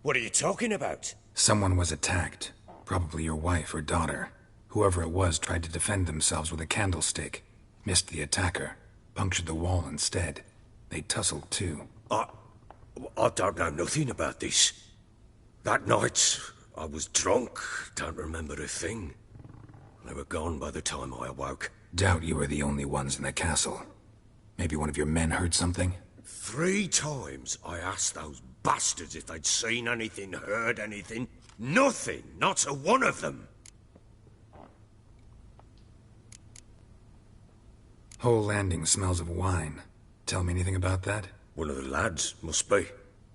What are you talking about? Someone was attacked. Probably your wife or daughter. Whoever it was tried to defend themselves with a candlestick. Missed the attacker. Punctured the wall instead. They tussled too. I don't know nothing about this. That night, I was drunk. Don't remember a thing. They were gone by the time I awoke. Doubt you were the only ones in the castle. Maybe one of your men heard something? 3 times I asked those bastards if they'd seen anything, heard anything. Nothing! Not a one of them! Whole landing smells of wine. Tell me anything about that? One of the lads, must be.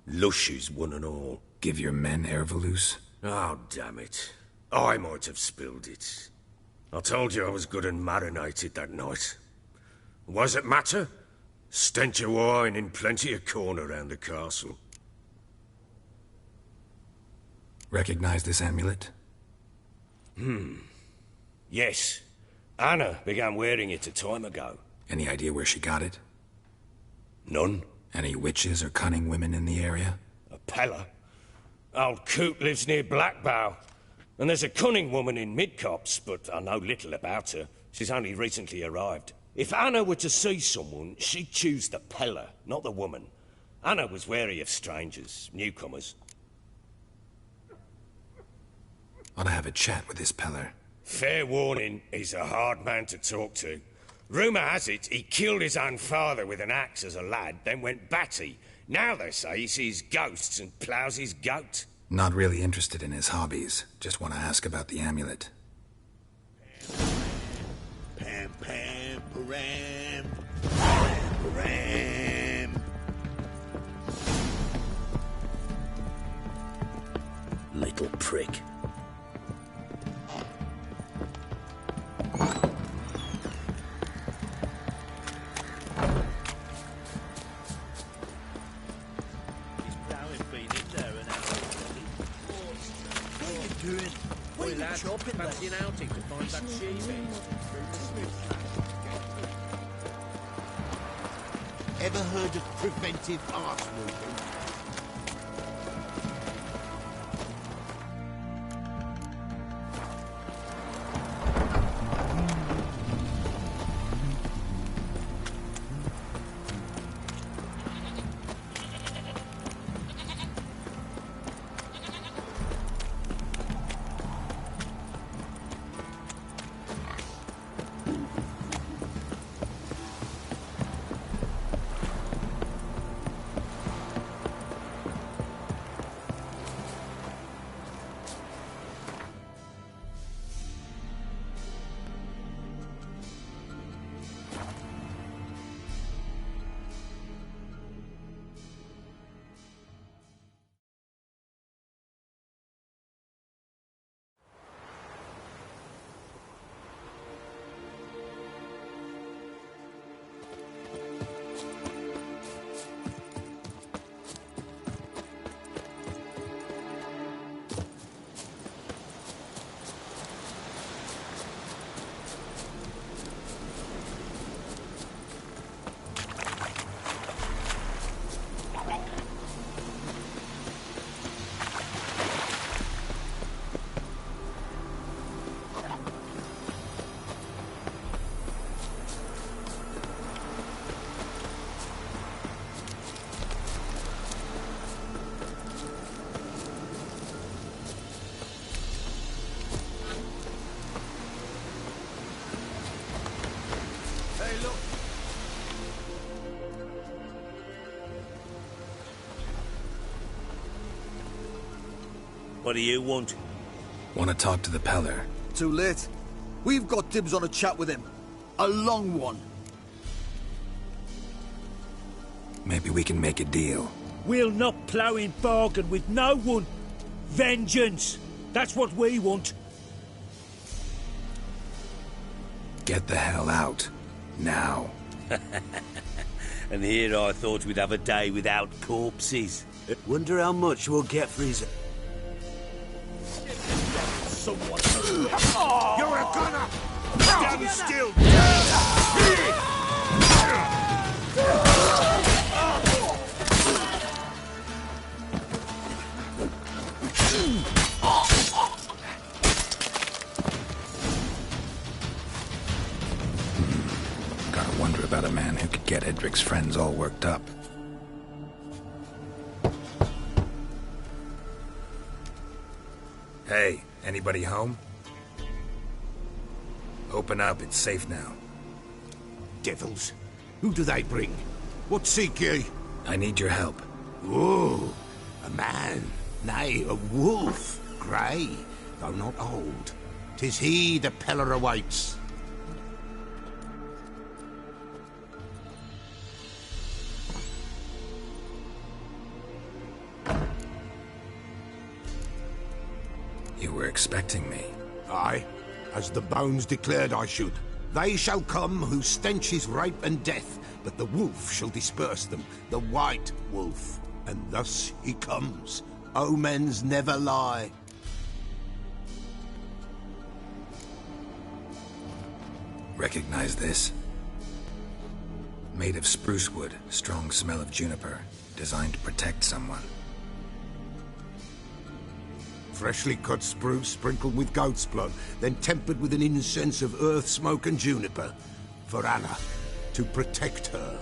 Lushes, one and all. Give your men Hervelus? Oh, damn it. I might have spilled it. I told you I was good and marinated that night. What does it matter? Stench of wine in plenty of corn around the castle. Recognize this amulet? Yes. Anna began wearing it a time ago. Any idea where she got it? None. Any witches or cunning women in the area? A Pella? Old Coot lives near Blackbow. And there's a cunning woman in Midcopse, but I know little about her. She's only recently arrived. If Anna were to see someone, she'd choose the Pella, not the woman. Anna was wary of strangers, newcomers. Ought to have a chat with this Peller. Fair warning, he's a hard man to talk to. Rumour has it he killed his own father with an axe as a lad, then went batty. Now they say he sees ghosts and ploughs his goat. Not really interested in his hobbies. Just want to ask about the amulet. Pam pam param, pam param. Little prick. What are you doing? What are you chopping fancy an outing to find that sheep? Ever heard of preventive arse moving? What do you want? Want to talk to the Peller. Too late. We've got dibs on a chat with him. A long one. Maybe we can make a deal. We'll not plough in bargain with no one. Vengeance. That's what we want. Get the hell out. Now. And here I thought we'd have a day without corpses. Wonder how much we'll get for his... Someone... You're a gunner! Stand still! Gotta wonder about a man who could get Edric's friends all worked up. Hey, anybody home? Open up, it's safe now. Devils. Who do they bring? What seek ye? I need your help. Oh, a man. Nay, a wolf. Grey, though not old. 'Tis he the Peller awaits. You were expecting me. Aye, as the bones declared I should. They shall come whose stench is rape and death, but the wolf shall disperse them, the white wolf. And thus he comes. Omens never lie. Recognize this? Made of spruce wood, strong smell of juniper, designed to protect someone. Freshly cut spruce sprinkled with goat's blood, then tempered with an incense of earth, smoke and juniper. For Anna, to protect her.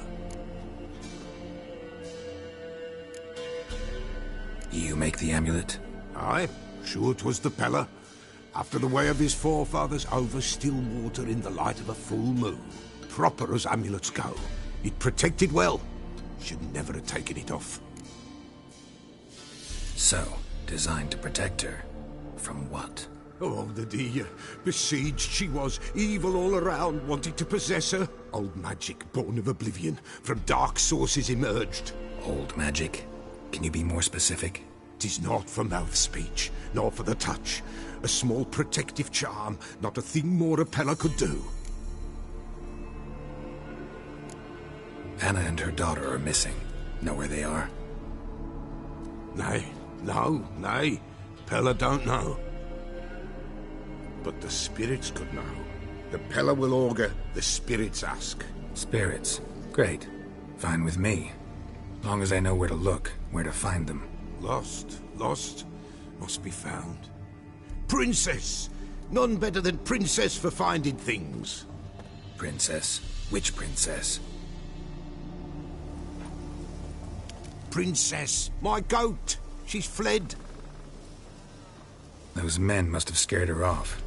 You make the amulet? Aye, sure 'twas the Peller. After the way of his forefathers, over still water in the light of a full moon. Proper as amulets go. It protected well. Should never have taken it off. So, designed to protect her. From what? Oh, the dear. Besieged she was, evil all around, wanting to possess her. Old magic, born of oblivion, from dark sources emerged. Old magic? Can you be more specific? 'Tis not for mouth speech, nor for the touch. A small protective charm, not a thing more a Peller could do. Anna and her daughter are missing. Know where they are? Nay, no, nay. Peller don't know. But the spirits could know. The Pella will augur, the spirits ask. Spirits. Great. Fine with me. Long as I know where to look, where to find them. Lost, must be found. Princess! None better than Princess for finding things. Princess? Which princess? Princess, my goat! She's fled. Those men must have scared her off.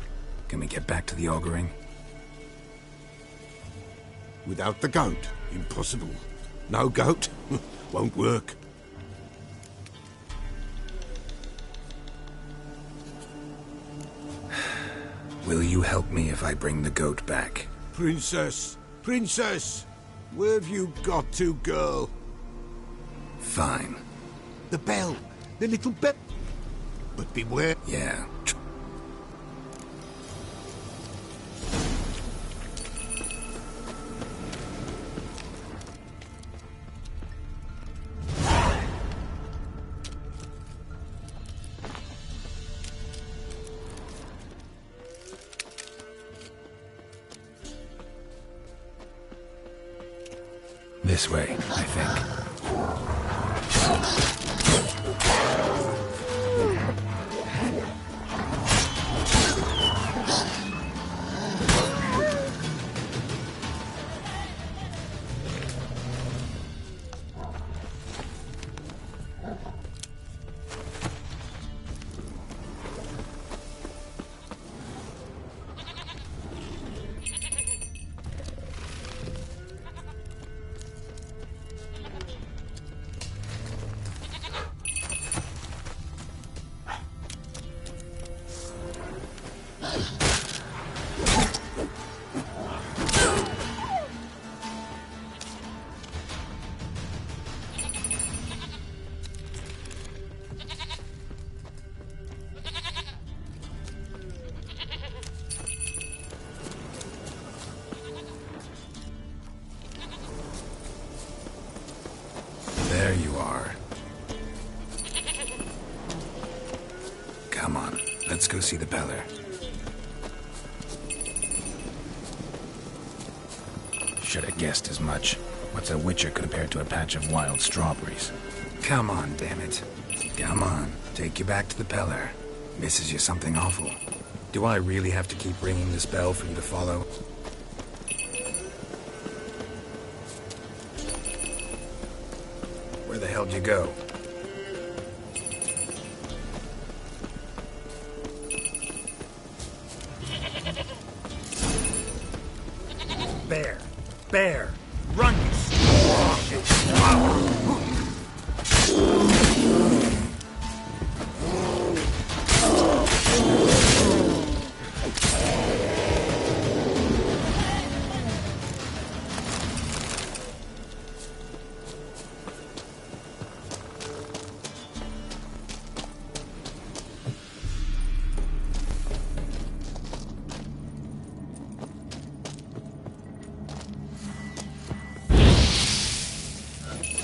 Can we get back to the auguring? Without the goat, impossible. No goat, won't work. Will you help me if I bring the goat back? Princess! Princess! Where have you got to, girl? Fine. The bell! The little bell! But beware... Yeah. This way, I think. There you are. Come on, let's go see the Beller. Should have guessed as much. What's a witcher compared to a patch of wild strawberries? Come on, damn it. Come on, take you back to the Beller. Misses you something awful. Do I really have to keep ringing this bell for you to follow? Where the hell'd you go? Bear! Bear! Run, you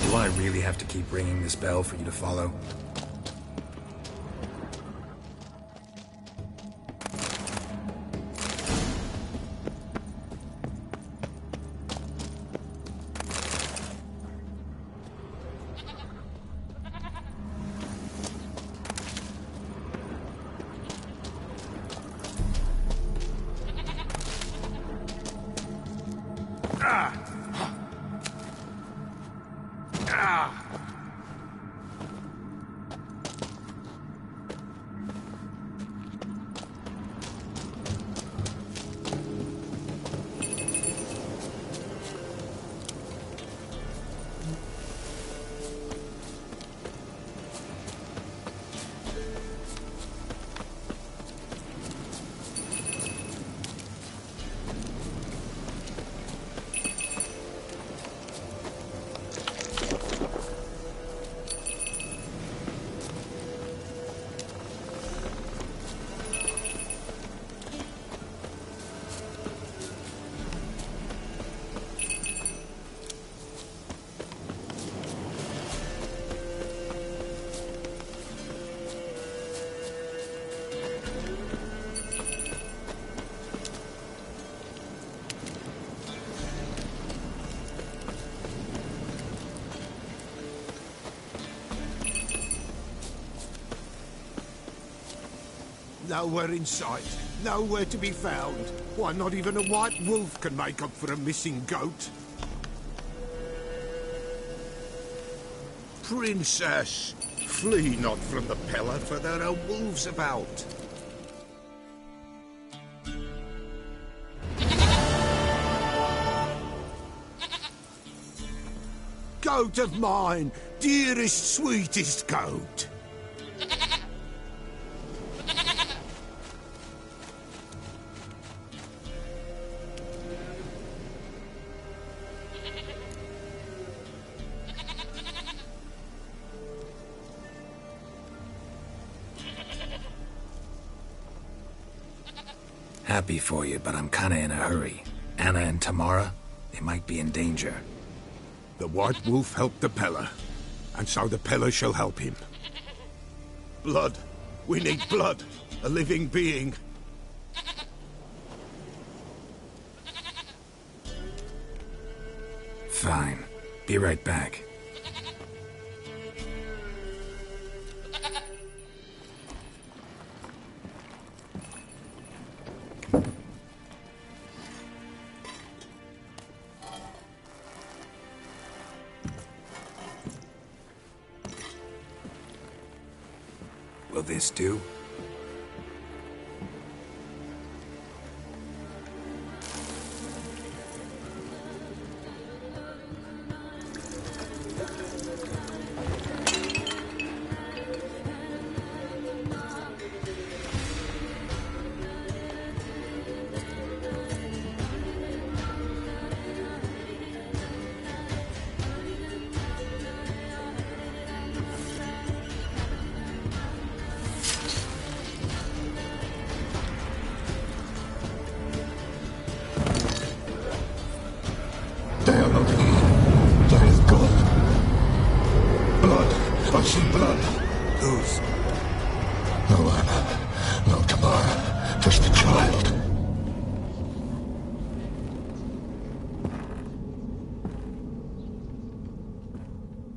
Do I really have to keep ringing this bell for you to follow? Nowhere in sight. Nowhere to be found. Why, not even a white wolf can make up for a missing goat. Princess, flee not from the pillar, for there are wolves about. Goat of mine, dearest, sweetest goat. Happy for you, but I'm kinda in a hurry. Anna and Tamara, they might be in danger. The White Wolf helped the Peller, and so the Peller shall help him. Blood. We need blood. A living being. Fine. Be right back. Will this do?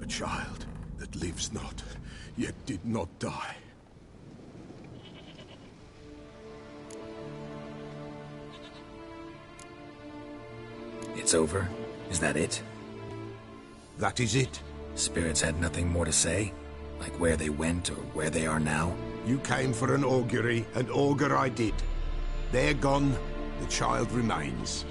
Child that lives not, yet did not die. It's over? Is that it? That is it. Spirits had nothing more to say? Like where they went or where they are now? You came for an augury, and augur I did. They're gone, the child remains.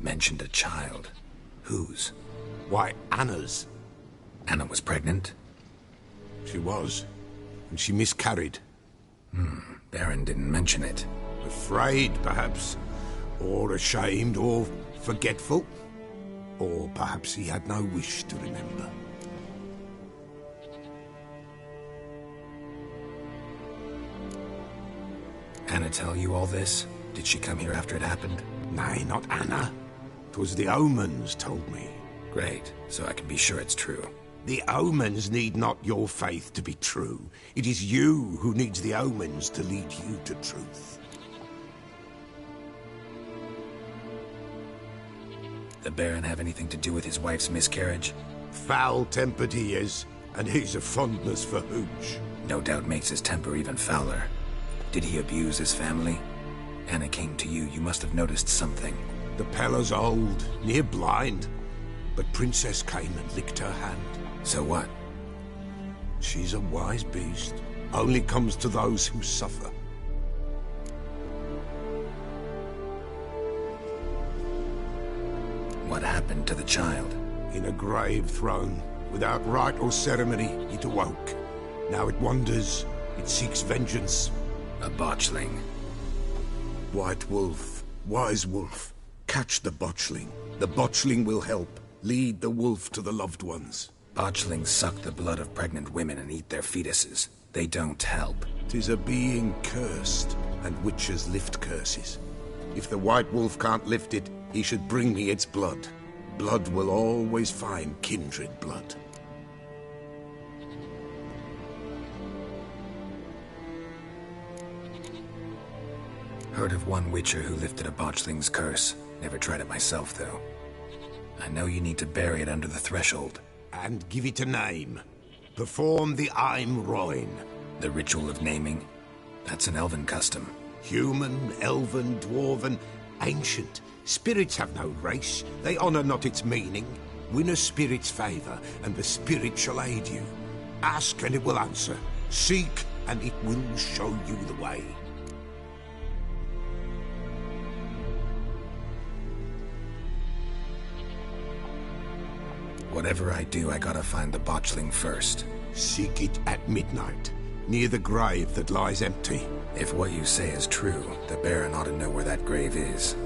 Mentioned a child. Whose? Why, Anna's. Anna was pregnant? She was. And she miscarried. Baron didn't mention it. Afraid, perhaps. Or ashamed, or forgetful. Or perhaps he had no wish to remember. Anna tell you all this? Did she come here after it happened? Nay, not Anna. 'Twas the omens told me. Great, so I can be sure it's true. The omens need not your faith to be true. It is you who needs the omens to lead you to truth. The Baron have anything to do with his wife's miscarriage? Foul-tempered he is, and he's a fondness for hooch. No doubt makes his temper even fouler. Did he abuse his family? Anna came to you, you must have noticed something. The Pella's old, near blind, but Princess came and licked her hand. So what? She's a wise beast. Only comes to those who suffer. What happened to the child? In a grave thrown. Without rite or ceremony, it awoke. Now it wanders. It seeks vengeance. A botchling. White wolf. Wise wolf. Catch the botchling. The botchling will help. Lead the wolf to the loved ones. Botchlings suck the blood of pregnant women and eat their fetuses. They don't help. 'Tis a being cursed, and witches lift curses. If the white wolf can't lift it, he should bring me its blood. Blood will always find kindred blood. Heard of one witcher who lifted a botchling's curse. Never tried it myself, though. I know you need to bury it under the threshold. And give it a name. Perform the Aim Roin. The ritual of naming? That's an elven custom. Human, elven, dwarven, ancient. Spirits have no race. They honor not its meaning. Win a spirit's favor, and the spirit shall aid you. Ask, and it will answer. Seek, and it will show you the way. Whatever I do, I gotta find the botchling first. Seek it at midnight, near the grave that lies empty. If what you say is true, the Baron ought to know where that grave is.